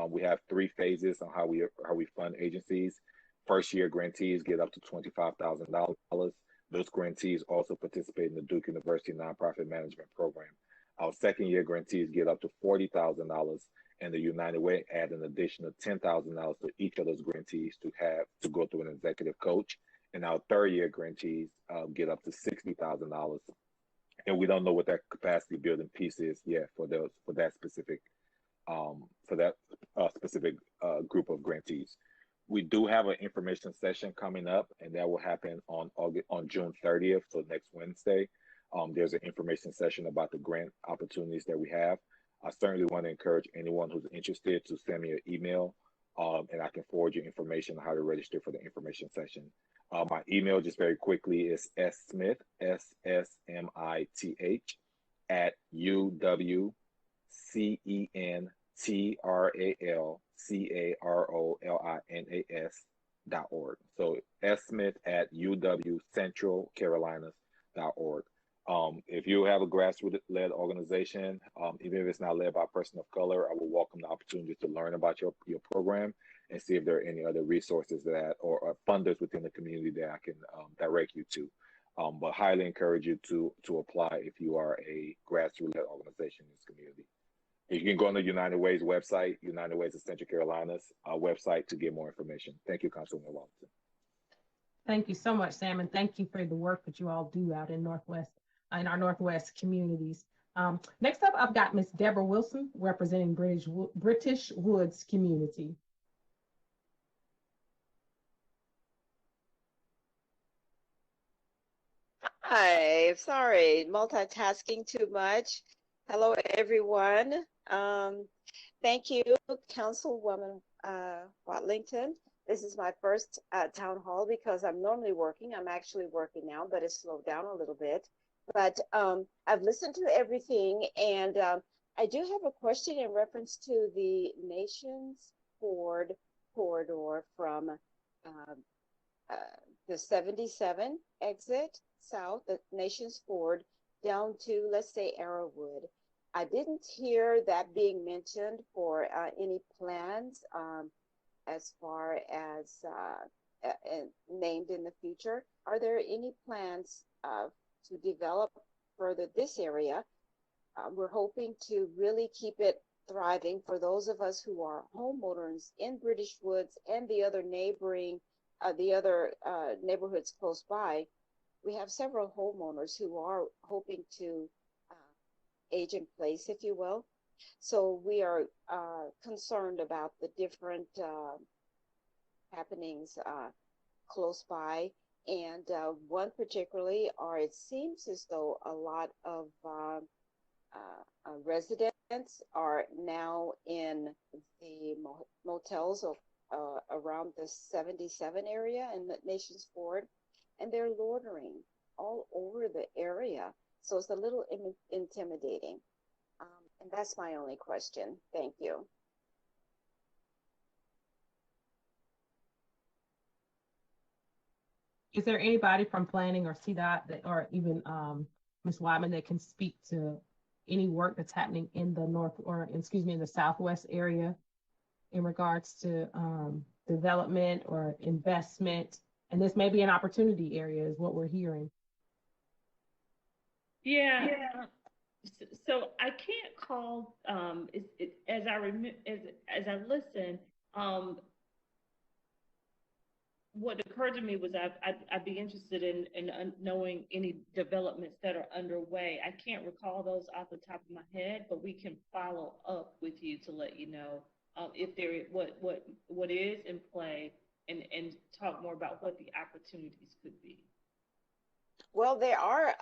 We have 3 phases on how we fund agencies. First year grantees get up to $25,000. Those grantees also participate in the Duke University Nonprofit Management Program. Our second year grantees get up to $40,000, and the United Way add an additional $10,000 to each of those grantees to go through an executive coach. And our third year grantees get up to $60,000. And we don't know what that capacity building piece is yet for that specific group of grantees. We do have an information session coming up, and that will happen on June 30th, so next Wednesday. There's an information session about the grant opportunities that we have. I certainly want to encourage anyone who's interested to send me an email, and I can forward you information on how to register for the information session. My email, just very quickly, is smith, SSMITH, at uwcentralcarolinas.org. So smith at uwcentralcarolinas.org. If you have a grassroots-led organization, even if it's not led by a person of color, I will welcome the opportunity to learn about your program and see if there are any other resources or funders within the community that I can direct you to. But highly encourage you to apply if you are a grassroots-led organization in this community. You can go on the United Way's website, United Ways of Central Carolinas website to get more information. Thank you, Councilwoman Wattlington. Thank you so much, Sam, and thank you for the work that you all do out in our Northwest communities. Next up, I've got Ms. Deborah Wilson representing British Woods community. Hi, sorry, multitasking too much. Hello, everyone. Thank you, Councilwoman Wattlington. This is my first town hall because I'm normally working. I'm actually working now, but it's slowed down a little bit. But I've listened to everything, and I do have a question in reference to the Nations Ford corridor from the 77 exit south, the Nations Ford, down to, let's say, Arrowwood. I didn't hear that being mentioned for any plans as far as named in the future. Are there any plans to develop further this area? We're hoping to really keep it thriving for those of us who are homeowners in British Woods and the other neighborhoods close by. We have several homeowners who are hoping to age in place, if you will. So we are concerned about the different happenings close by. And one particularly, it seems as though a lot of residents are now in the motels around the 77 area in the Nations Ford, and they're loitering all over the area. So it's a little intimidating. And that's my only question. Thank you. Is there anybody from planning or CDOT or even Ms. Wyman that can speak to any work that's happening in the Southwest area in regards to development or investment? And this may be an opportunity area is what we're hearing. Yeah. So I can't call, as I as I listen, um, what occurred to me was I'd be interested in knowing any developments that are underway. I can't recall those off the top of my head, but we can follow up with you to let you know if there what is in play, and talk more about what the opportunities could be. Well, there are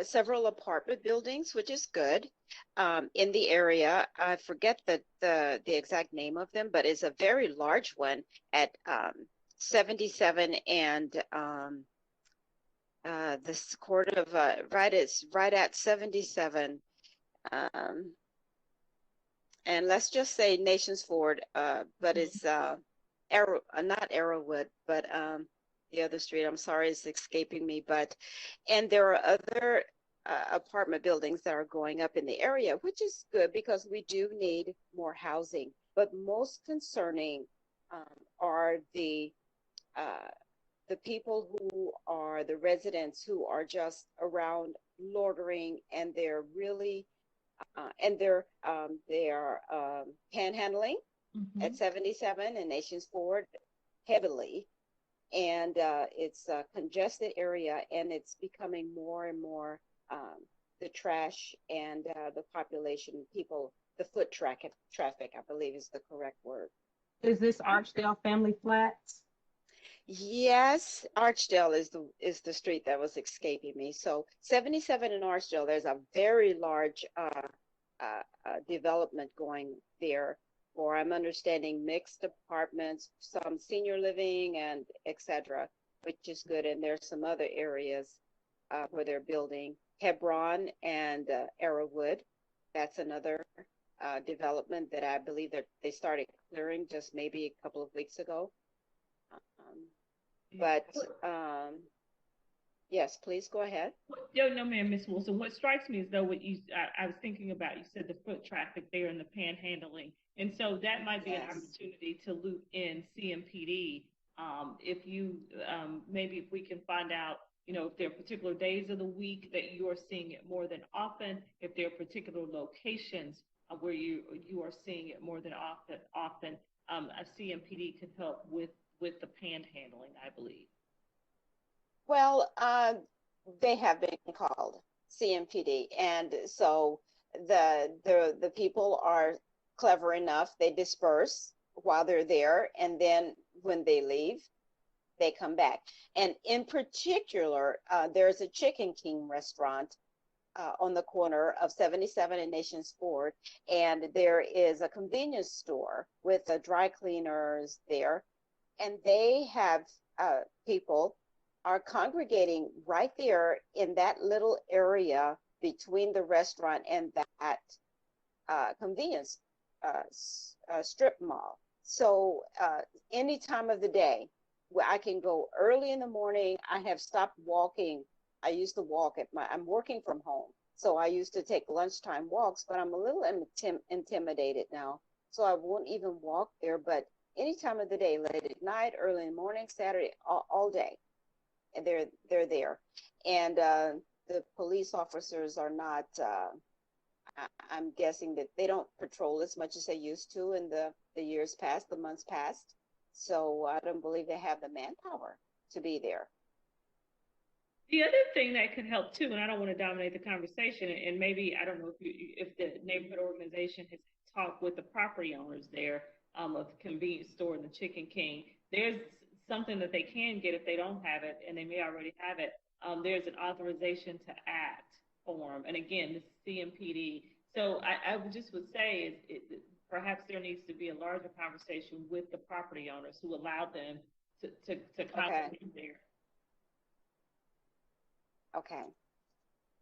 several apartment buildings, which is good, in the area. I forget the exact name of them, but it's a very large one at 77 and this court of it's right at 77. Um, and let's just say Nations Ford, but it's not Arrowwood, but the other street. I'm sorry, it's escaping me. But and there are other apartment buildings that are going up in the area, which is good because we do need more housing. But most concerning are uh, the people who are the residents who are just around loitering, and they're really and they are panhandling at 77 and Nations Ford heavily, and it's a congested area, and it's becoming more and more the trash and the population, people, the foot traffic, I believe is the correct word. Is this Archdale Family Flats? Yes, Archdale is the street that was escaping me. So 77 in Archdale, there's a very large development going there, or I'm understanding mixed apartments, some senior living and etc., which is good. And there's some other areas where they're building Hebron and Arrowwood. That's another development that I believe that they started clearing just maybe a couple of weeks ago. But yes, please go ahead. No, ma'am, Miss Wilson. What strikes me is though what I was thinking about. You said the foot traffic there and the panhandling, and so that might be an opportunity to loop in CMPD. If you maybe if we can find out, if there are particular days of the week that you are seeing it more than often, if there are particular locations where you are seeing it more than often, a CMPD could help with the panhandling, I believe. Well, they have been called CMPD, and so the people are clever enough. They disperse while they're there, and then when they leave, they come back. And in particular, there's a Chicken King restaurant on the corner of 77 and Nations Ford, and there is a convenience store with the dry cleaners there, and they have people are congregating right there in that little area between the restaurant and that convenience strip mall. So any time of the day, where I can go early in the morning. I have stopped walking. I used to walk I'm working from home. So I used to take lunchtime walks, but I'm a little intimidated now. So I won't even walk there, but any time of the day, late at night, early in the morning, Saturday, all day. And they're there. And the police officers are not, I'm guessing that they don't patrol as much as they used to in the years past, the months past. So I don't believe they have the manpower to be there. The other thing that could help too, and I don't want to dominate the conversation, and maybe I don't know if the neighborhood organization has talked with the property owners there of the convenience store and the Chicken King. There's something that they can get if they don't have it, and they may already have it. There's an authorization to act form, and again, this CMPD. So I just would say perhaps there needs to be a larger conversation with the property owners who allow them to congregate there. Okay.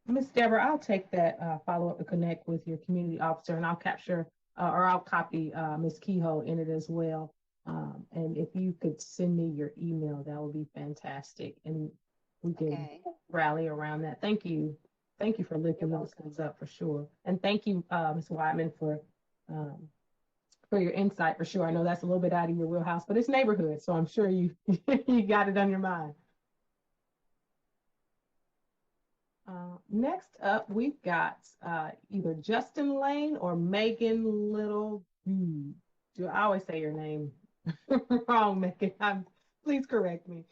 Ms. Deborah, I'll take that follow-up to connect with your community officer, and I'll capture or I'll copy Ms. Kehoe in it as well. And if you could send me your email, that would be fantastic. And we can rally around that. Thank you. Thank you for lifting those things up for sure. And thank you, Ms. Wyman, for your insight for sure. I know that's a little bit out of your wheelhouse, but it's neighborhood, so I'm sure you you got it on your mind. Next up, we've got either Justin Lane or Megan Little. Do I always say your name wrong, Megan? Please correct me.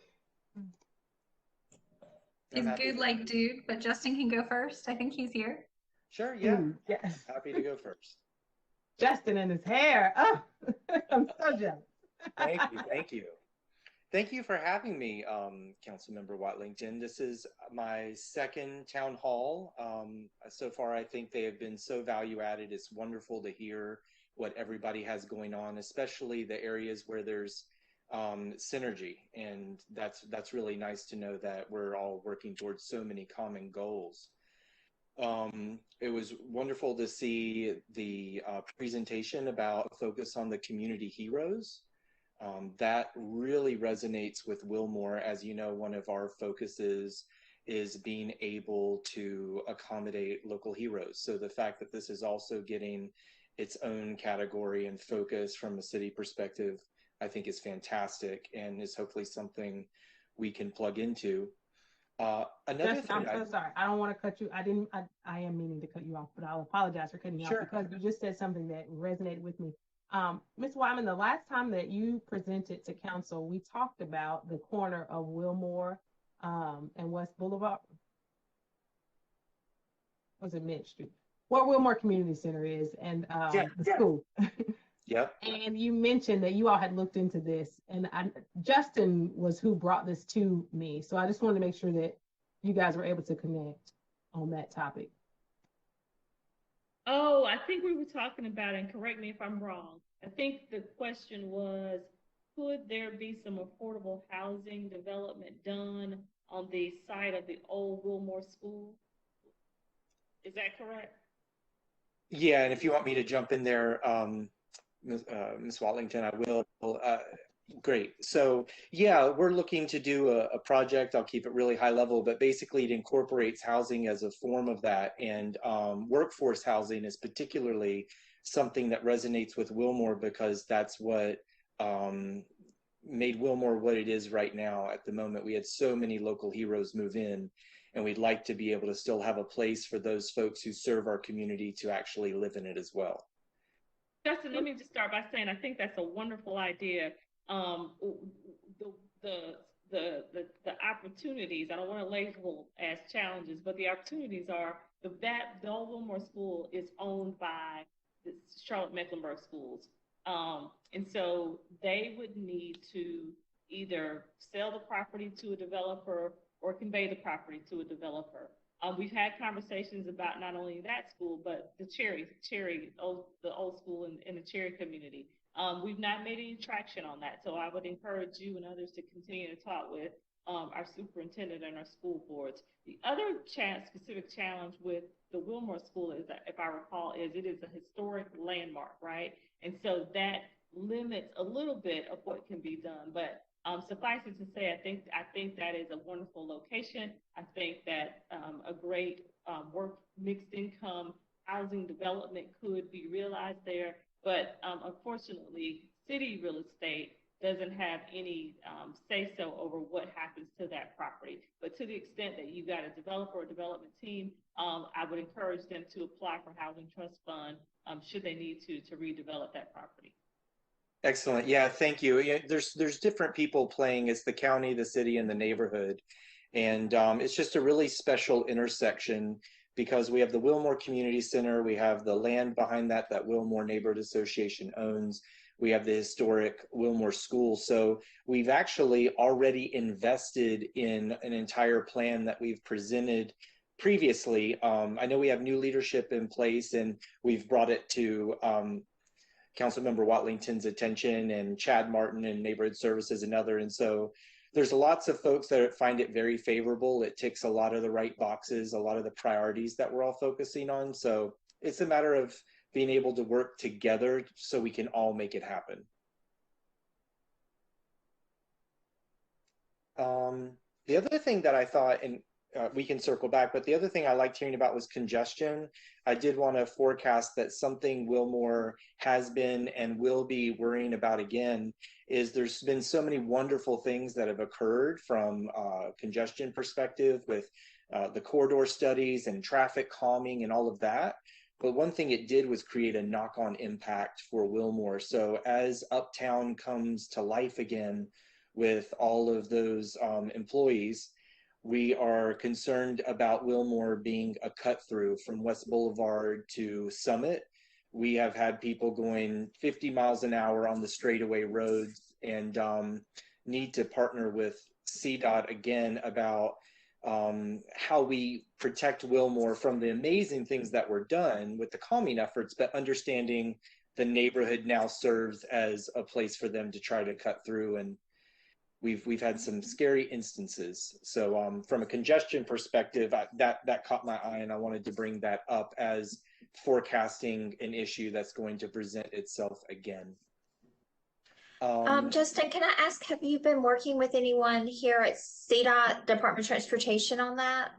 He's good like dude, but Justin can go first. I think he's here. Sure, yeah. Yes. Happy to go first. Justin and his hair. Oh, I'm so jealous. Thank you, thank you. Thank you for having me, Councilmember Wattlington. This is my second town hall. So far, I think they have been so value added. It's wonderful to hear what everybody has going on, especially the areas where there's synergy. And that's really nice to know that we're all working towards so many common goals. It was wonderful to see the presentation about focus on the community heroes. That really resonates with Wilmore. As you know, one of our focuses is being able to accommodate local heroes. So the fact that this is also getting its own category and focus from a city perspective, I think is fantastic and is hopefully something we can plug into. Another Justin, thing I'm so sorry. I don't want to cut you. I am meaning to cut you off, but I'll apologize for cutting you off because you just said something that resonated with me. Ms. Wyman, the last time that you presented to council, we talked about the corner of Wilmore and West Boulevard. Was it Mint Street? Where Wilmore Community Center is and the school. Yep. And you mentioned that you all had looked into this, and Justin was who brought this to me. So I just wanted to make sure that you guys were able to connect on that topic. Oh, I think we were talking about, and correct me if I'm wrong, I think the question was, could there be some affordable housing development done on the site of the old Wilmore School? Is that correct? Yeah, and if you want me to jump in there, Ms. Wattlington, I will. Great. So yeah, we're looking to do a project. I'll keep it really high level, but basically it incorporates housing as a form of that. And workforce housing is particularly something that resonates with Wilmore because that's what made Wilmore what it is right now. At the moment, we had so many local heroes move in, and we'd like to be able to still have a place for those folks who serve our community to actually live in it as well. Justin, let me just start by saying I think that's a wonderful idea. The opportunities, I don't want to label as challenges, but the opportunities are the old Wilmore School is owned by the Charlotte Mecklenburg Schools. And so they would need to either sell the property to a developer or convey the property to a developer. We've had conversations about not only that school, but the old school in the Cherry community. We've not made any traction on that. So I would encourage you and others to continue to talk with our superintendent and our school boards. The other specific challenge with the Wilmore School is that, if I recall, is it is a historic landmark, right? And so that limits a little bit of what can be done. But suffice it to say, I think that is a wonderful location. I think that a great work mixed income housing development could be realized there. But unfortunately, city real estate doesn't have any say-so over what happens to that property. But to the extent that you've got a developer or development team, I would encourage them to apply for Housing Trust Fund should they need to redevelop that property. Excellent. Yeah, thank you. Yeah, there's different people playing. It's the county, the city, and the neighborhood. And it's just a really special intersection because we have the Wilmore Community Center, we have the land behind that Wilmore Neighborhood Association owns, we have the historic Wilmore School. So we've actually already invested in an entire plan that we've presented previously. I know we have new leadership in place, and we've brought it to Councilmember Wattlington's attention, and Chad Martin and Neighborhood Services and other. And so there's lots of folks that find it very favorable. It ticks a lot of the right boxes, a lot of the priorities that we're all focusing on. So it's a matter of being able to work together so we can all make it happen. The other thing that I thought, and we can circle back, but the other thing I liked hearing about was congestion. I did want to forecast that something Wilmore has been and will be worrying about again is there's been so many wonderful things that have occurred from a congestion perspective with the corridor studies and traffic calming and all of that. But one thing it did was create a knock-on impact for Wilmore. So as Uptown comes to life again with all of those employees, we are concerned about Wilmore being a cut through from West Boulevard to Summit. We have had people going 50 miles an hour on the straightaway roads, and need to partner with CDOT again about how we protect Wilmore from the amazing things that were done with the calming efforts, but understanding the neighborhood now serves as a place for them to try to cut through. And we've had some scary instances. So from a congestion perspective, that caught my eye, and I wanted to bring that up as forecasting an issue that's going to present itself again. Justin, can I ask, have you been working with anyone here at CDOT, Department of Transportation, on that?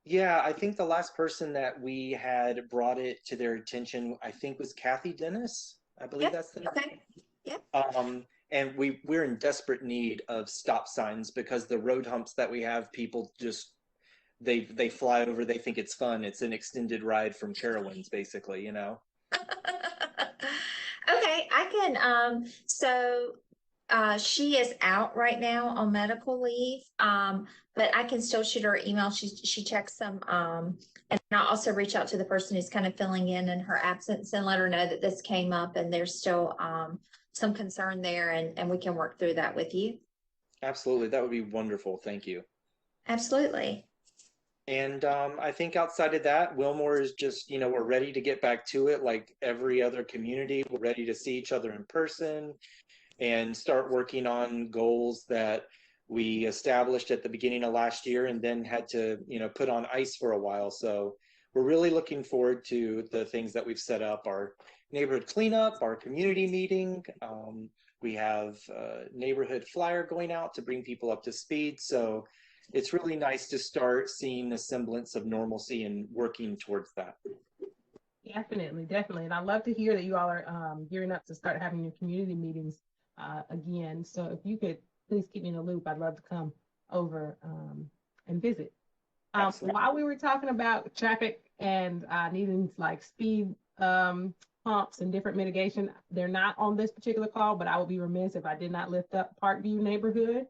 Yeah, I think the last person that we had brought it to their attention, I think, was Kathy Dennis. I believe that's the name. Okay. Yep. And we're in desperate need of stop signs, because the road humps that we have, people just they fly over. They think it's fun. It's an extended ride from Carowinds, basically, you know. Okay, I can, she is out right now on medical leave, but I can still shoot her an email. She checks them, and I'll also reach out to the person who's kind of filling in her absence and let her know that this came up and there's still, some concern there, and we can work through that with you. Absolutely, that would be wonderful. Thank you. Absolutely. And I think outside of that, Wilmore is just, we're ready to get back to it like every other community. We're ready to see each other in person and start working on goals that we established at the beginning of last year and then had to, put on ice for a while. So we're really looking forward to the things that we've set up: our neighborhood cleanup, our community meeting. We have a neighborhood flyer going out to bring people up to speed. So it's really nice to start seeing a semblance of normalcy and working towards that. Definitely. And I love to hear that you all are gearing up to start having your community meetings again. So if you could please keep me in the loop, I'd love to come over and visit. While we were talking about traffic and needing like speed pumps and different mitigation, they're not on this particular call, but I would be remiss if I did not lift up Parkview neighborhood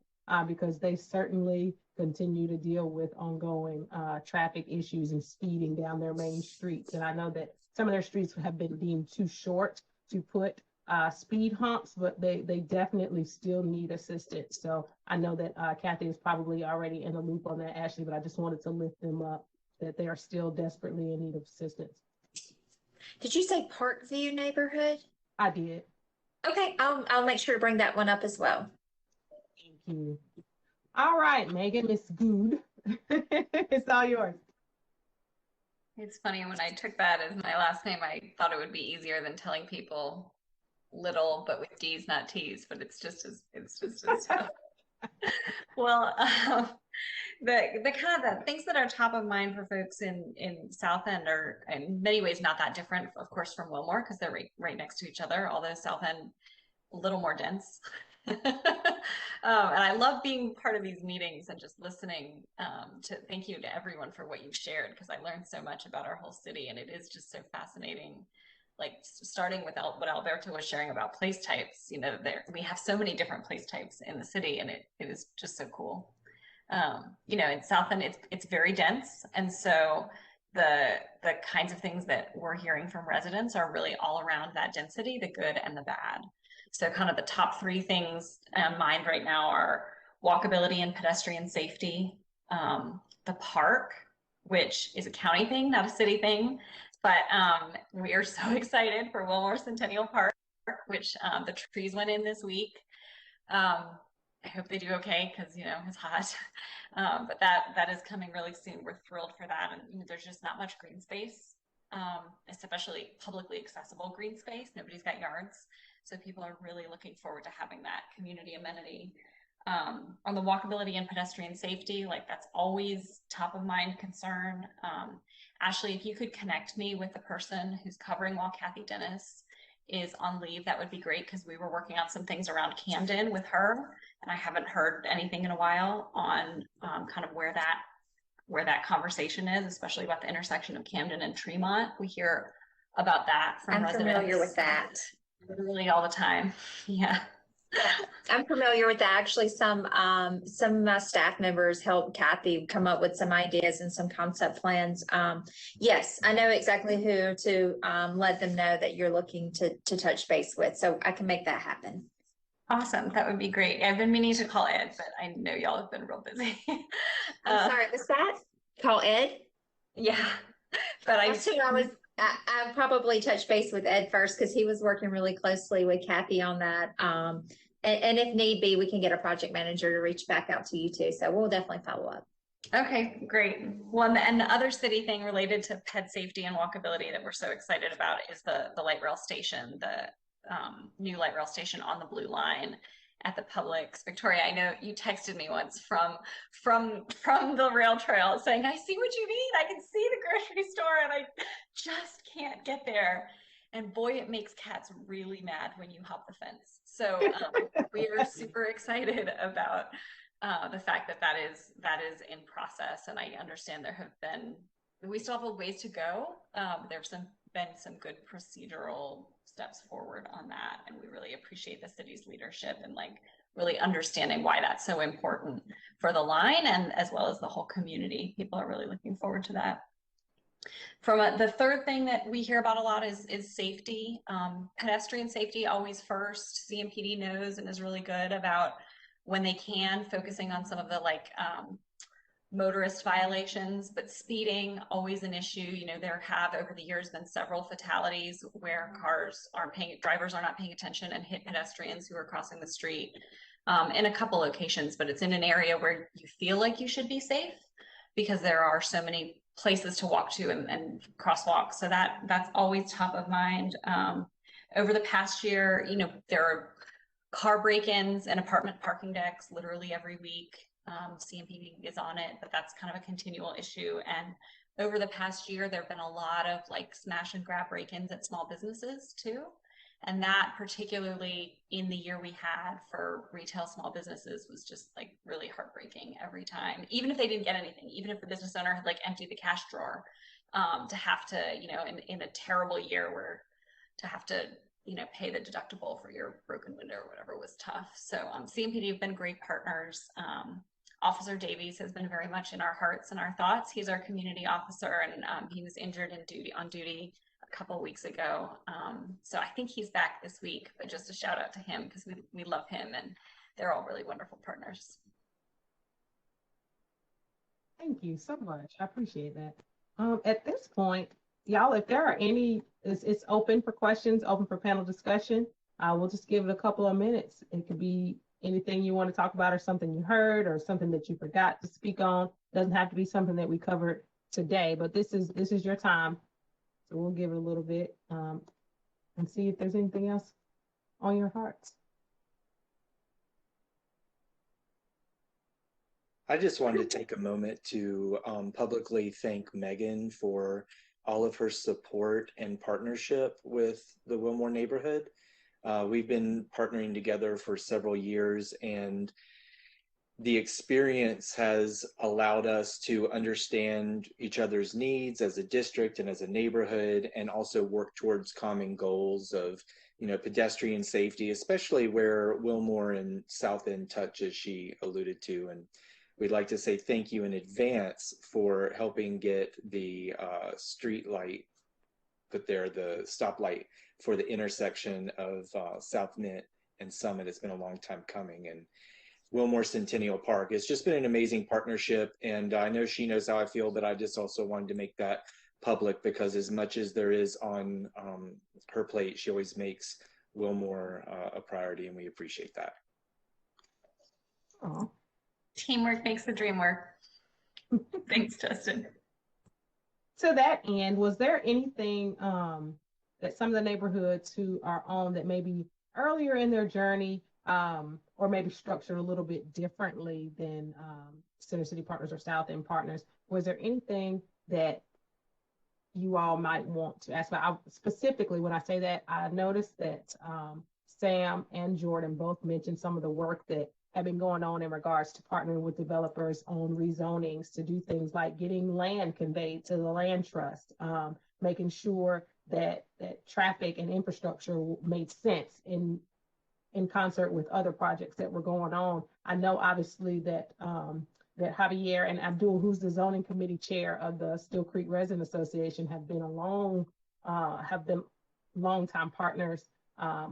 because they certainly continue to deal with ongoing traffic issues and speeding down their main streets. And I know that some of their streets have been deemed too short to put speed humps, but they definitely still need assistance. So I know that Kathy is probably already in the loop on that, Ashley, but I just wanted to lift them up, that they are still desperately in need of assistance. Did you say Parkview neighborhood? I did. Okay, I'll make sure to bring that one up as well. Thank you. All right, Megan, Miss Good. It's all yours. It's funny, when I took that as my last name, I thought it would be easier than telling people Little, but with D's, not T's, but it's just as tough. Well, the kind of the things that are top of mind for folks in South End are in many ways not that different, of course, from Wilmore, because they're right next to each other, although South End a little more dense. And I love being part of these meetings and just listening. Thank you to everyone for what you've shared, because I learned so much about our whole city, and it is just so fascinating. Like starting with what Alberto was sharing about place types, we have so many different place types in the city, and it is just so cool. In South End, it's very dense, and so the kinds of things that we're hearing from residents are really all around that density, the good and the bad. So kind of the top three things in mind right now are walkability and pedestrian safety, the park, which is a county thing, not a city thing, but we are so excited for Wilmore Centennial Park, which the trees went in this week. I hope they do okay, because it's hot, but that is coming really soon. We're thrilled for that, and there's just not much green space, especially publicly accessible green space. Nobody's got yards. So people are really looking forward to having that community amenity. On the walkability and pedestrian safety, that's always top of mind concern. Ashley, if you could connect me with the person who's covering while Kathy Dennis is on leave, that would be great, because we were working on some things around Camden with her, and I haven't heard anything in a while on kind of where where that conversation is, especially about the intersection of Camden and Tremont. We hear about that from I'm residents. familiar with that. Literally all the time. Yeah. I'm familiar with that. Actually, some of my staff members helped Kathy come up with some ideas and some concept plans. Yes, I know exactly who to let them know that you're looking to touch base with, so I can make that happen. Awesome. That would be great. I've been meaning to call Ed, but I know y'all have been real busy. I'm sorry, what's that? Call Ed? Yeah, but I probably touched base with Ed first because he was working really closely with Kathy on that. And if need be, we can get a project manager to reach back out to you too. So we'll definitely follow up. Okay, great. Well, and the other city thing related to ped safety and walkability that we're so excited about is the light rail station, the new light rail station on the Blue Line at the Publix. Victoria, I know you texted me once from the rail trail saying, I see what you mean. I can see the grocery store and I just can't get there. And boy, it makes cats really mad when you hop the fence. So we are super excited about the fact that is in process. And I understand we still have a ways to go. There's been some good procedural steps forward on that. And we really appreciate the city's leadership and really understanding why that's so important for the line and as well as the whole community. People are really looking forward to that. The third thing that we hear about a lot is safety. Pedestrian safety always first. CMPD knows and is really good about when they can focusing on some of the motorist violations, but speeding always an issue. There have over the years been several fatalities where drivers are not paying attention and hit pedestrians who are crossing the street in a couple locations, but it's in an area where you feel like you should be safe because there are so many places to walk to and crosswalks. So that's always top of mind. Over the past year, there are car break-ins and apartment parking decks literally every week. CMPD is on it, but that's kind of a continual issue. And over the past year, there have been a lot of smash and grab break-ins at small businesses too. And that particularly in the year we had for retail small businesses was just really heartbreaking every time, even if they didn't get anything, even if the business owner had emptied the cash drawer, to have to, in a terrible year where to have to, pay the deductible for your broken window or whatever was tough. So CMPD have been great partners. Officer Davies has been very much in our hearts and our thoughts. He's our community officer, and he was injured on duty a couple of weeks ago. So I think he's back this week, but just a shout out to him because we love him and they're all really wonderful partners. Thank you so much. I appreciate that. At this point, y'all, if there are any, it's open for questions, open for panel discussion. We'll just give it a couple of minutes. It could be anything you want to talk about or something you heard or something that you forgot to speak on. Doesn't have to be something that we covered today, but this is your time. So we'll give it a little bit and see if there's anything else on your hearts. I just wanted to take a moment to publicly thank Megan for all of her support and partnership with the Wilmore neighborhood. We've been partnering together for several years, and the experience has allowed us to understand each other's needs as a district and as a neighborhood, and also work towards common goals of, pedestrian safety, especially where Wilmore and South End touch, as she alluded to. And we'd like to say thank you in advance for helping get the street light put there, the stoplight for the intersection of South Mint and Summit. It's been a long time coming. And Wilmore Centennial Park. It's just been an amazing partnership, and I know she knows how I feel, but I just also wanted to make that public because as much as there is on her plate, she always makes Wilmore a priority, and we appreciate that. Aww. Teamwork makes the dream work. Thanks, Justin. To that end, was there anything that some of the neighborhoods who are on that maybe earlier in their journey or maybe structured a little bit differently than Center City Partners or South End Partners, was there anything that you all might want to ask about? Specifically, when I say that, I noticed that Sam and Jordan both mentioned some of the work that have been going on in regards to partnering with developers on rezonings to do things like getting land conveyed to the land trust, making sure that traffic and infrastructure made sense in concert with other projects that were going on. I know obviously that that Javier and Abdul, who's the zoning committee chair of the Still Creek Resident Association, have been longtime partners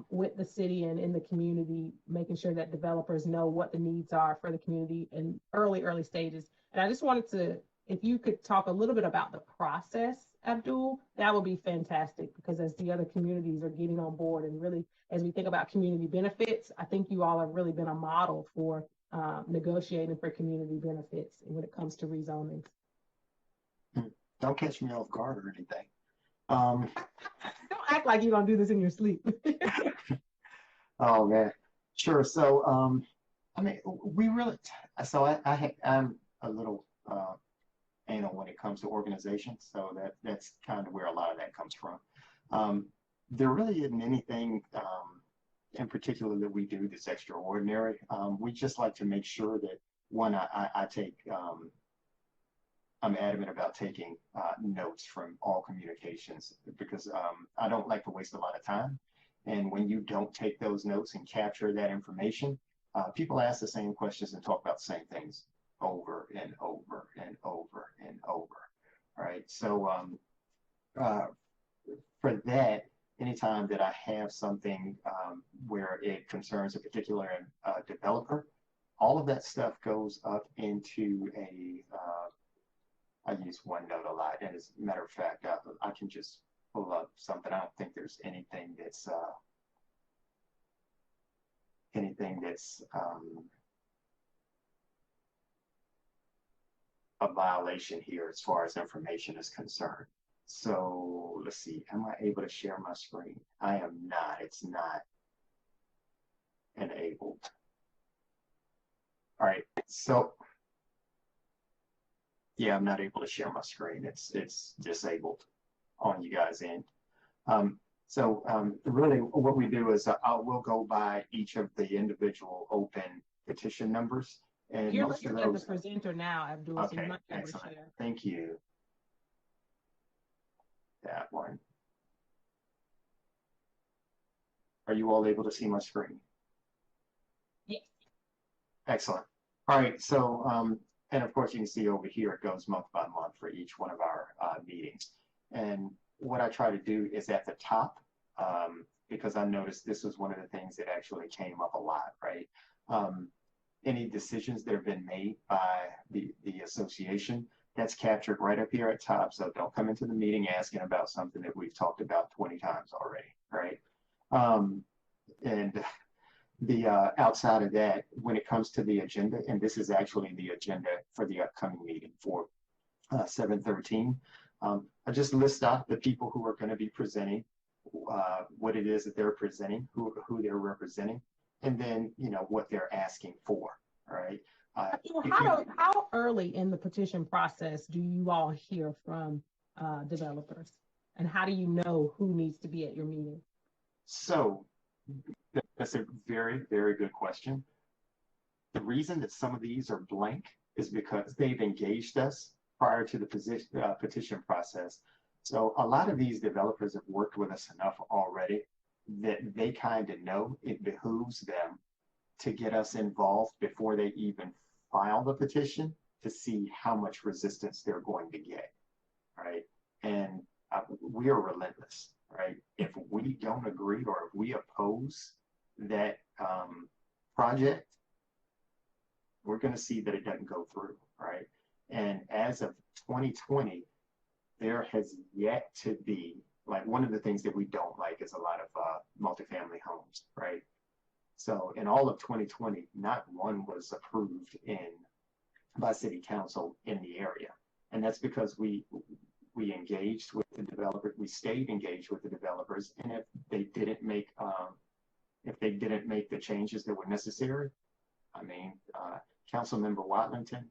with the city and in the community, making sure that developers know what the needs are for the community in early stages. And I just wanted to, if you could talk a little bit about the process, Abdul, that would be fantastic, because as the other communities are getting on board and really, as we think about community benefits, I think you all have really been a model for negotiating for community benefits when it comes to rezonings. Don't catch me off guard or anything. Don't act like you don't do this in your sleep. Oh man, sure. So I mean, we really. So I'm a little anal when it comes to organizations. So that's kind of where a lot of that comes from. There really isn't anything in particular that we do that's extraordinary. We just like to make sure that one, I take. I'm adamant about taking notes from all communications, because I don't like to waste a lot of time. And when you don't take those notes and capture that information, people ask the same questions and talk about the same things over and over and over and over. All right. So for that, anytime that I have something where it concerns a particular developer, all of that stuff goes up into I use OneNote a lot, and as a matter of fact, I can just pull up something. I don't think there's anything that's a violation here as far as information is concerned. So let's see, am I able to share my screen? I am not. It's not enabled. All right, so yeah, I'm not able to share my screen. It's disabled on you guys' end. Really what we do is we'll go by each of the individual open petition numbers. And you're most of looking those, at the presenter now, Abdul. okay, So you might be able to excellent. share. Thank you. That one. Are you all able to see my screen? Yes. Excellent. All right, so and of course you can see over here it goes month by month for each one of our meetings. And what I try to do is at the top, because I noticed this was one of the things that actually came up a lot, right? Any decisions that have been made by the association, that's captured right up here at top. So don't come into the meeting asking about something that we've talked about 20 times already, right? And the outside of that, when it comes to the agenda, and this is actually the agenda for the upcoming meeting for 7/13, I just list out the people who are going to be presenting, what it is that they're presenting, who they're representing, and then what they're asking for. All right. How early in the petition process do you all hear from developers, and how do you know who needs to be at your meeting? So that's a very, very good question. The reason that some of these are blank is because they've engaged us prior to the petition process. So a lot of these developers have worked with us enough already that they kind of know it behooves them to get us involved before they even file the petition, to see how much resistance they're going to get, right? And we are relentless, right? If we don't agree or if we oppose that project, we're going to see that it doesn't go through, right? And as of 2020, there has yet to be, like, one of the things that we don't like is a lot of multifamily homes, right? So in all of 2020, not one was approved by city council in the area. And that's because we engaged with the developer, we stayed engaged with the developers, and if they didn't make the changes that were necessary, I mean, Councilmember Wattlington,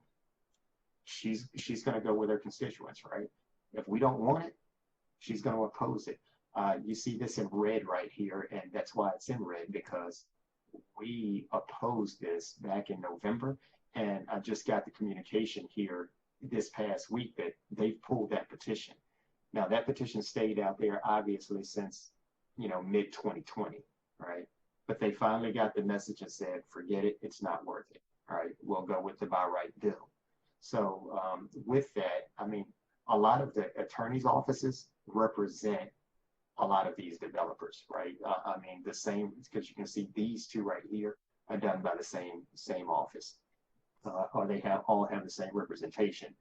she's going to go with her constituents, right? If we don't want it, she's going to oppose it. You see this in red right here, and that's why it's in red, because we opposed this back in November, and I just got the communication here this past week that they've pulled that petition. Now that petition stayed out there obviously since, mid 2020, right? But they finally got the message and said, forget it, it's not worth it. All right, we'll go with the buy right bill. So with that, I mean, a lot of the attorney's offices represent a lot of these developers, right? I mean, the same, because you can see these two right here are done by the same office, or they all have the same representation.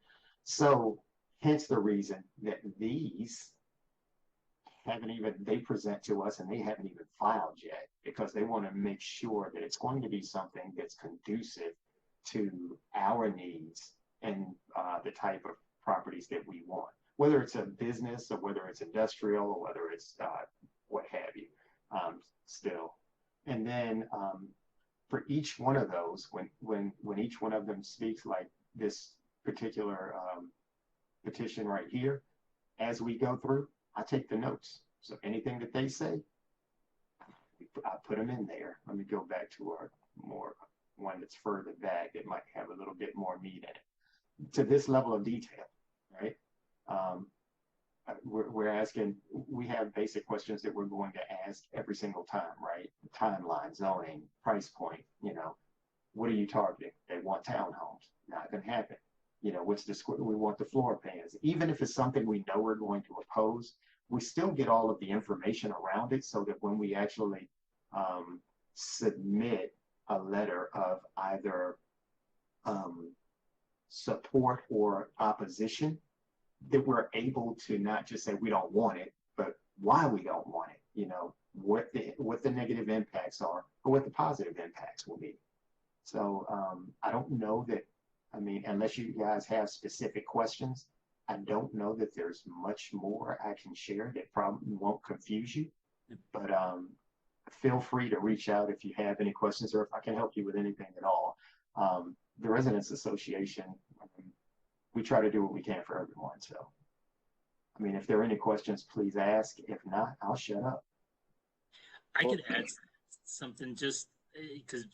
So hence the reason that these they present to us and they haven't even filed yet, because they want to make sure that it's going to be something that's conducive to our needs and the type of properties that we want, whether it's a business or whether it's industrial or whether it's what have you, still. And then for each one of those, when each one of them speaks, like this particular petition right here, as we go through, I take the notes. So anything that they say, I put them in there. Let me go back to our one that's further back that might have a little bit more meat in it, to this level of detail, right? We're asking, we have basic questions that we're going to ask every single time, right? Timeline, zoning, price point, what are you targeting? They want townhomes, not gonna happen. What's the square, we want the floor plans. Even if it's something we know we're going to oppose, we still get all of the information around it so that when we actually submit a letter of either support or opposition, that we're able to not just say we don't want it, but why we don't want it, what the negative impacts are or what the positive impacts will be. So I don't know that, I mean, unless you guys have specific questions, I don't know that there's much more I can share that probably won't confuse you, but feel free to reach out if you have any questions or if I can help you with anything at all. The Residents Association, we try to do what we can for everyone. So, I mean, if there are any questions, please ask. If not, I'll shut up. I could add something just because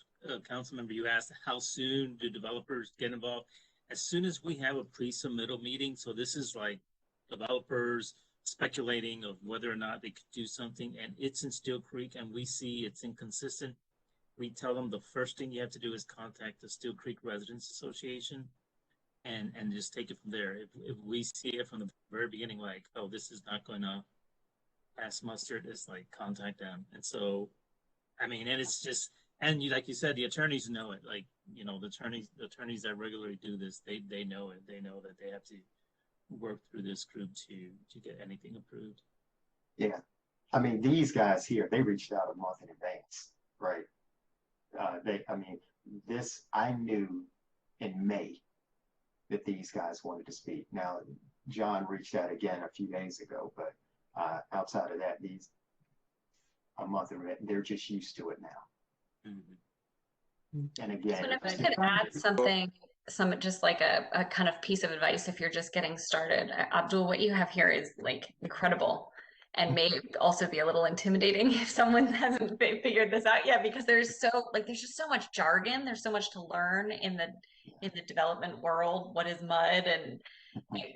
council member, you asked how soon do developers get involved? As soon as we have a pre-submittal meeting, so this is like developers speculating of whether or not they could do something, and it's in Steel Creek and we see it's inconsistent, we tell them the first thing you have to do is contact the Steel Creek Residents Association and just take it from there. If we see it from the very beginning, like, oh, this is not going to pass mustard, it's like contact them. And so, I mean, and it's just, and like you said, the attorneys know it. Like, the attorneys that regularly do this, they know it. They know that they have to work through this group to get anything approved. Yeah, I mean, these guys here, they reached out a month in advance, right? I knew in May that these guys wanted to speak. Now, John reached out again a few days ago, but outside of that, a month in advance, they're just used to it now. Mm-hmm. And again, so if I could add something, just like a kind of piece of advice if you're just getting started. Abdul, what you have here is like incredible and may also be a little intimidating if someone hasn't figured this out yet, because there's just so much jargon. There's so much to learn in the development world. What is MUD and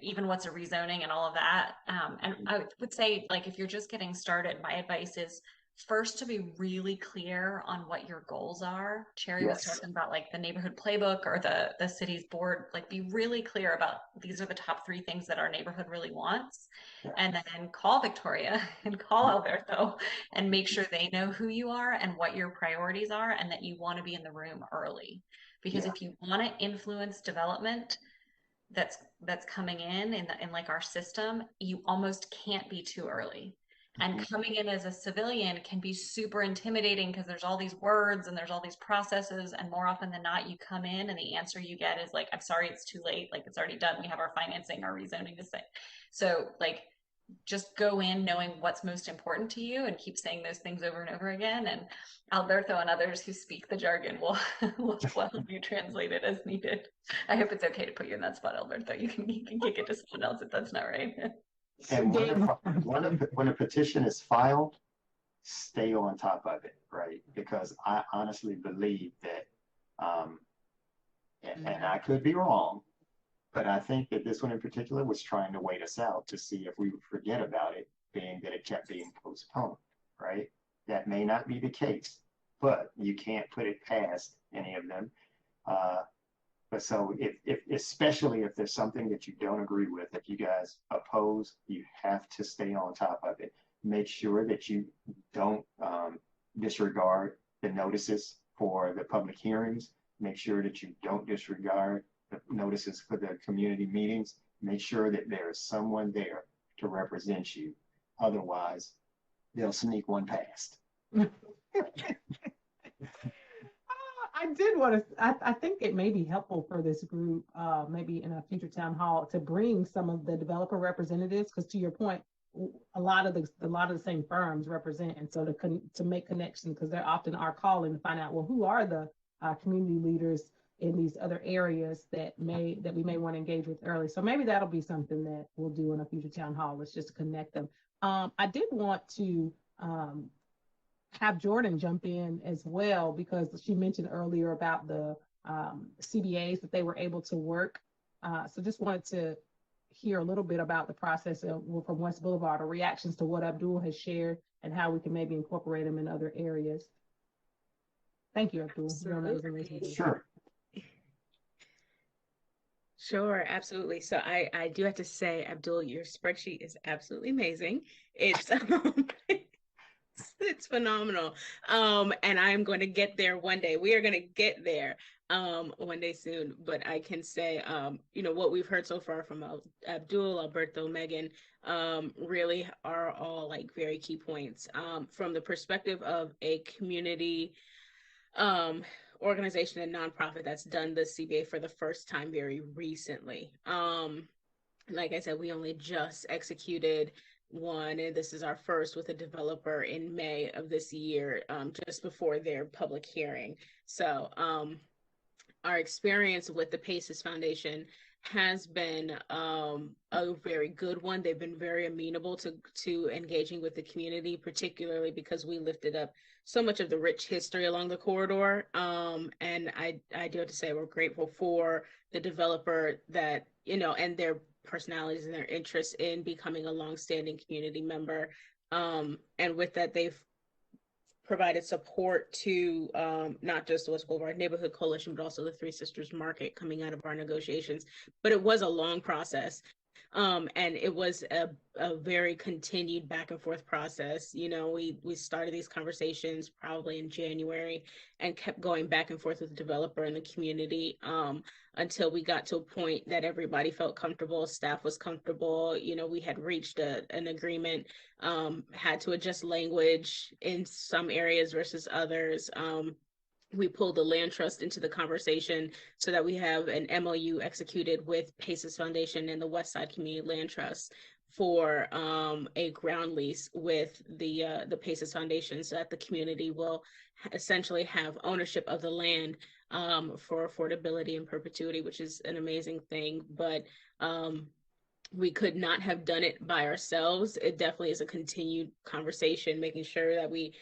even what's a rezoning and all of that. And I would say, like, if you're just getting started, my advice is first to be really clear on what your goals are. Cherry was talking about like the neighborhood playbook or the city's board, like be really clear about these are the top 3 things that our neighborhood really wants. And then call Victoria and call Alberto and make sure they know who you are and what your priorities are and that you want to be in the room early. Because if you want to influence development that's coming in like our system, you almost can't be too early. And coming in as a civilian can be super intimidating because there's all these words and there's all these processes. And more often than not, you come in and the answer you get is like, I'm sorry, it's too late. Like, it's already done. We have our financing, our rezoning to say. So like, just go in knowing what's most important to you and keep saying those things over and over again. And Alberto and others who speak the jargon will help you translate it as needed. I hope it's okay to put you in that spot, Alberto. You can kick it to someone else if that's not right. And when a petition is filed, stay on top of it. right? Because I honestly believe that, and I could be wrong, but I think that this one in particular was trying to wait us out to see if we would forget about it, being that it kept being postponed, right? That may not be the case, but you can't put it past any of them. But so if especially if there's something that you don't agree with, if you guys oppose, you have to stay on top of it. Make sure that you don't disregard the notices for the public hearings. Make sure that you don't disregard the notices for the community meetings. Make sure that there is someone there to represent you. Otherwise, they'll sneak one past. I did want to, I think it may be helpful for this group, maybe in a future town hall, to bring some of the developer representatives, because to your point, a lot of the same firms represent, and so to make connections, because they often are calling to find out, well, who are the community leaders in these other areas that we may want to engage with early. So maybe that'll be something that we'll do in a future town hall. Let's just connect them. I did want to have Jordan jump in as well, because she mentioned earlier about the CBAs that they were able to work. So just wanted to hear a little bit about the process from West Boulevard, or reactions to what Abdul has shared and how we can maybe incorporate them in other areas. Thank you, Abdul. Sure. Sure, absolutely. So I do have to say, Abdul, your spreadsheet is absolutely amazing. It's it's phenomenal. And I'm going to get there one day. We are going to get there one day soon. But I can say, what we've heard so far from Abdul, Alberto, Megan, really are all like very key points from the perspective of a community organization and nonprofit that's done the CBA for the first time very recently. Like I said, we only just executed one, and this is our first with a developer in May of this year, just before their public hearing. So our experience with the PACES Foundation has been a very good one. They've been very amenable to engaging with the community, particularly because we lifted up so much of the rich history along the corridor. And I do have to say, we're grateful for the developer that, and their personalities and their interest in becoming a longstanding community member. And with that, they've provided support to not just the West Boulevard Neighborhood Coalition, but also the Three Sisters Market coming out of our negotiations. But it was a long process. And it was a very continued back and forth process. We started these conversations probably in January and kept going back and forth with the developer and the community until we got to a point that everybody felt comfortable, staff was comfortable. We had reached an agreement, had to adjust language in some areas versus others. We pulled the land trust into the conversation so that we have an MOU executed with PACES Foundation and the Westside Community Land Trust for a ground lease with the PACES Foundation, so that the community will essentially have ownership of the land for affordability and perpetuity, which is an amazing thing. But we could not have done it by ourselves. It definitely is a continued conversation, making sure that we,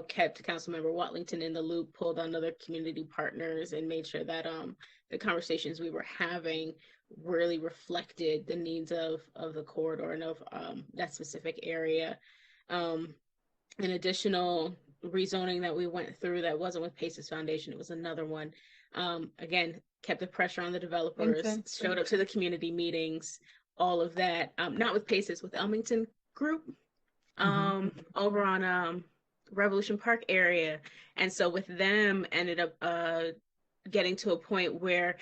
kept Councilmember Wattlington in the loop, pulled on other community partners, and made sure that the conversations we were having really reflected the needs of the corridor and of that specific area. An additional rezoning that we went through that wasn't with PACES Foundation, it was another one. Again, kept the pressure on the developers, showed up to the community meetings, all of that, not with PACES, with Elmington Group, over on Revolution Park area. And so with them, ended up getting to a point where,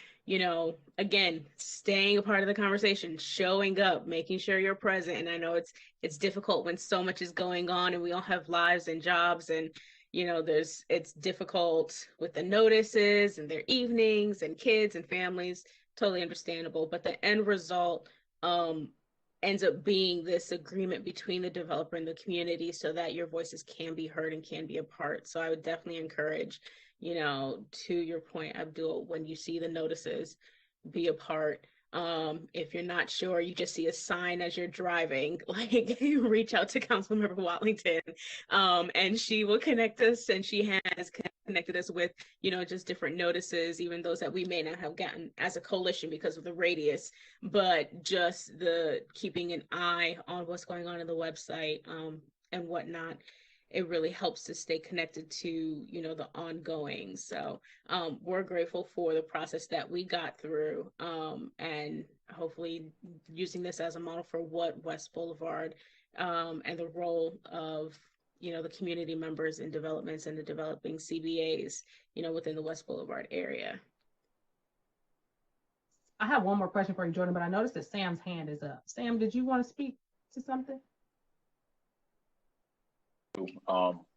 again, staying a part of the conversation, showing up, making sure you're present. And I know it's difficult when so much is going on and we all have lives and jobs, and it's difficult with the notices and their evenings and kids and families. Totally understandable. But the end result ends up being this agreement between the developer and the community so that your voices can be heard and can be a part. So I would definitely encourage, to your point, Abdul, when you see the notices, be a part. If you're not sure, you just see a sign as you're driving, like reach out to Councilmember Wattlington, and she will connect us, and she has connected us with, just different notices, even those that we may not have gotten as a coalition because of the radius, but just the keeping an eye on what's going on in the website, and whatnot. It really helps to stay connected to, the ongoing. So we're grateful for the process that we got through, and hopefully using this as a model for what West Boulevard, and the role of, the community members in developments and the developing CBAs, within the West Boulevard area. I have one more question for you, Jordan, but I noticed that Sam's hand is up. Sam, did you want to speak to something?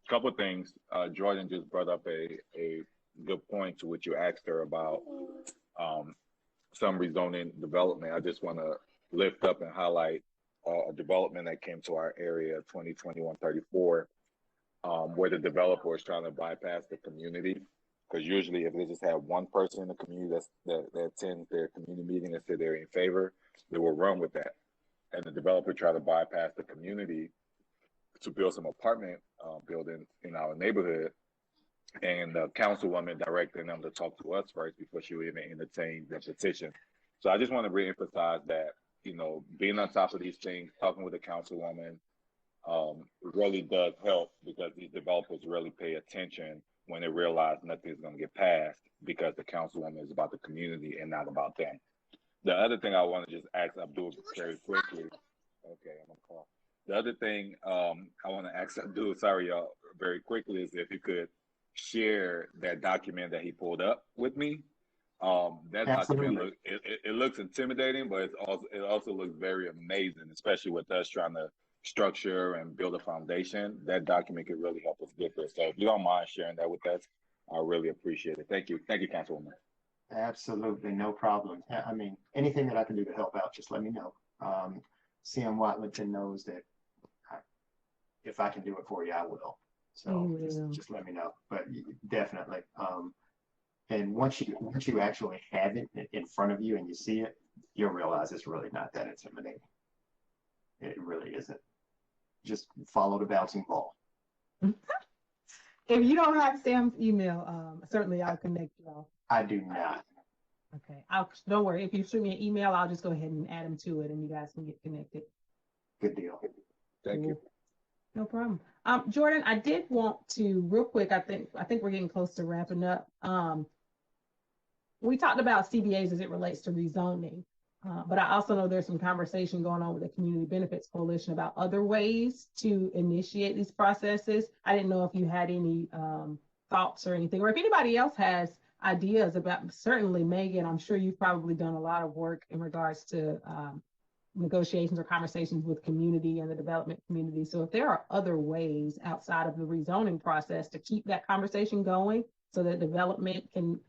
Couple of things. Jordan just brought up a good point to what you asked her about some rezoning development. I just want to lift up and highlight a development that came to our area, 2021-34, where the developer is trying to bypass the community. Because usually, if they just have one person in the community that attends their community meeting and say they're in favor, they will run with that. And the developer tried to bypass the community to build some apartment buildings in our neighborhood, and the councilwoman directed them to talk to us first before she would even entertain the petition. So I just want to reemphasize that, being on top of these things, talking with the councilwoman, really does help, because these developers really pay attention when they realize nothing's going to get passed because the councilwoman is about the community and not about them. The other thing I want to just ask Abdul very quickly. Okay, I'm on call. The other thing I want to ask Abdul, sorry y'all, very quickly, is if you could share that document that he pulled up with me. That document it looks intimidating, but it also looks very amazing, especially with us trying to structure and build a foundation. That document could really help us get there. So if you don't mind sharing that with us, I really appreciate it. Thank you, Councilwoman. Absolutely, no problem. I mean, anything that I can do to help out, just let me know. CM Wattlington knows that if I can do it for you, I will. So just let me know. But definitely. And once you actually have it in front of you and you see it, you'll realize it's really not that intimidating. It really isn't. Just follow the bouncing ball. If you don't have Sam's email, certainly I'll connect you all. I do not. Okay. Don't worry. If you shoot me an email, I'll just go ahead and add him to it and you guys can get connected. Good deal. Thank you. No problem. Jordan, I did want to real quick, I think we're getting close to wrapping up. We talked about CBAs as it relates to rezoning, but I also know there's some conversation going on with the Community Benefits Coalition about other ways to initiate these processes. I didn't know if you had any thoughts or anything, or if anybody else has ideas about, certainly Megan, I'm sure you've probably done a lot of work in regards to negotiations or conversations with community and the development community. So if there are other ways outside of the rezoning process to keep that conversation going so that development can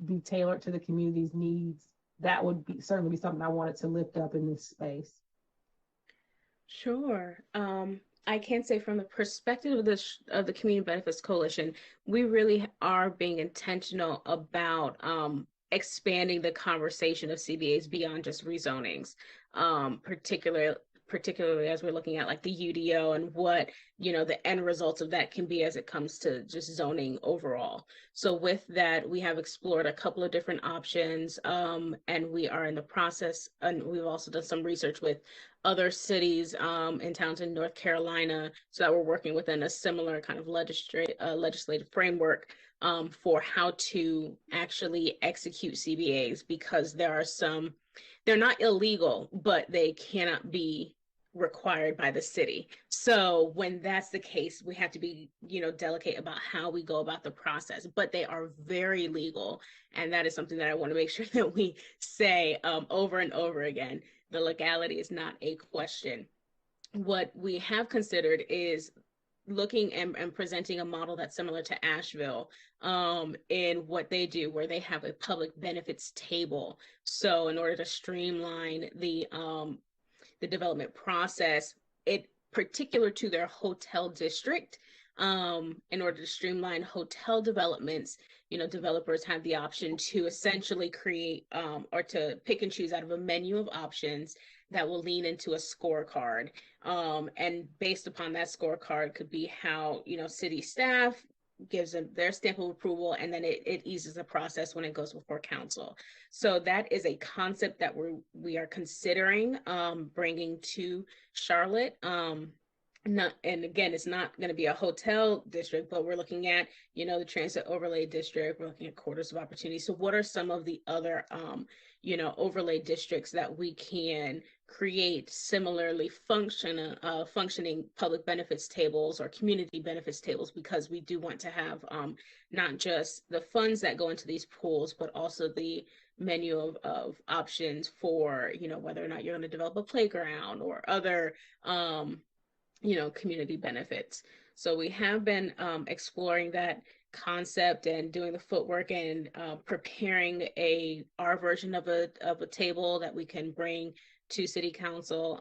be tailored to the community's needs, that would certainly be something I wanted to lift up in this space. Sure. I can say from the perspective of the Community Benefits Coalition, we really are being intentional about expanding the conversation of CBAs beyond just rezonings, particularly as we're looking at like the UDO and what, the end results of that can be as it comes to just zoning overall. So with that, we have explored a couple of different options, and we are in the process, and we've also done some research with other cities and towns in North Carolina, so that we're working within a similar kind of legislative framework for how to actually execute CBAs, because there are some, they're not illegal, but they cannot be required by the city. So when that's the case, we have to be, delicate about how we go about the process, but they are very legal. And that is something that I want to make sure that we say over and over again. The legality is not a question. What we have considered is looking and presenting a model that's similar to Asheville in what they do, where they have a public benefits table. So in order to streamline the development process, it particular to their hotel district, in order to streamline hotel developments. Developers have the option to essentially create or to pick and choose out of a menu of options that will lean into a scorecard. And based upon that scorecard could be how, city staff gives them their stamp of approval, and then it eases the process when it goes before council. So that is a concept that we are considering bringing to Charlotte. And again, it's not going to be a hotel district, but we're looking at, the transit overlay district. We're looking at quarters of opportunity. So what are some of the other, overlay districts that we can create similarly functioning public benefits tables or community benefits tables, because we do want to have not just the funds that go into these pools, but also the menu of options for, whether or not you're going to develop a playground or other community benefits. So we have been exploring that concept and doing the footwork and preparing our version of a table that we can bring to City Council,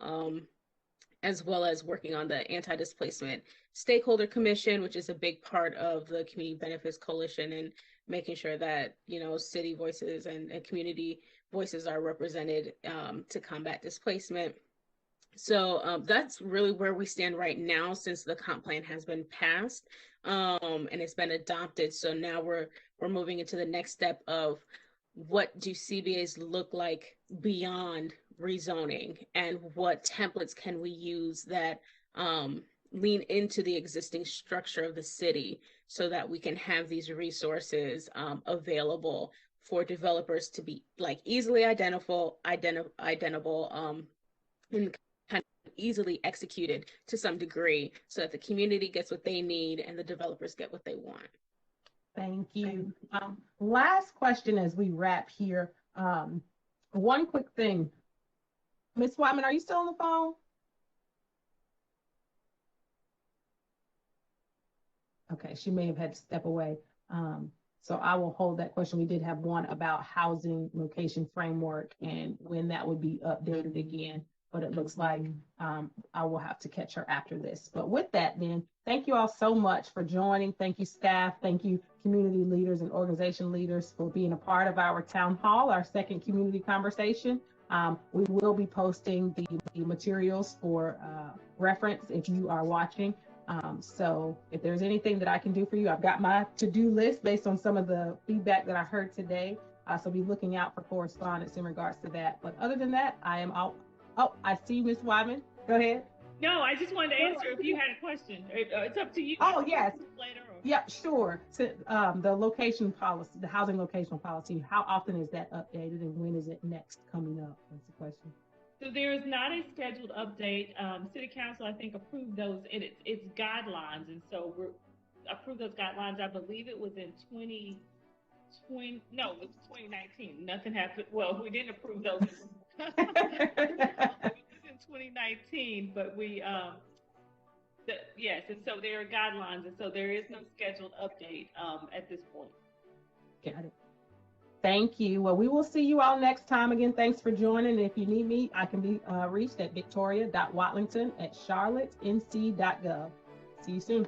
as well as working on the Anti-Displacement Stakeholder Commission, which is a big part of the Community Benefits Coalition, and making sure that city voices and community voices are represented to combat displacement. So that's really where we stand right now, since the comp plan has been passed and it's been adopted. So now we're moving into the next step of what do CBAs look like beyond rezoning, and what templates can we use that lean into the existing structure of the city, so that we can have these resources available for developers to be easily identifiable and kind of easily executed to some degree, so that the community gets what they need and the developers get what they want. Thank you. Last question as we wrap here. One quick thing. Ms. Wyman, are you still on the phone? Okay, she may have had to step away. So I will hold that question. We did have one about housing location framework and when that would be updated again, but it looks like I will have to catch her after this. But with that then, thank you all so much for joining. Thank you, staff. Thank you, community leaders and organization leaders, for being a part of our town hall, our second community conversation. We will be posting the materials for reference if you are watching. So if there's anything that I can do for you, I've got my to-do list based on some of the feedback that I heard today. So be looking out for correspondence in regards to that. But other than that, I am out. Oh, I see Ms. Wyman. Go ahead. No, I just wanted to answer if you had a question. It's up to you. Oh, yes. Later or... Yep, sure. So, the location policy, the housing locational policy, how often is that updated and when is it next coming up? That's the question. So there is not a scheduled update. City Council, I think, approved those in its guidelines. And so we're approved those guidelines. I believe it was in 2020. No, it was 2019. Nothing happened. Well, we didn't approve those. It was in 2019, but we, yes. And so there are guidelines. And so there is no scheduled update at this point. Got it. Thank you. Well, we will see you all next time. Again, thanks for joining. If you need me, I can be reached at victoria.wattlington@charlottenc.gov. See you soon.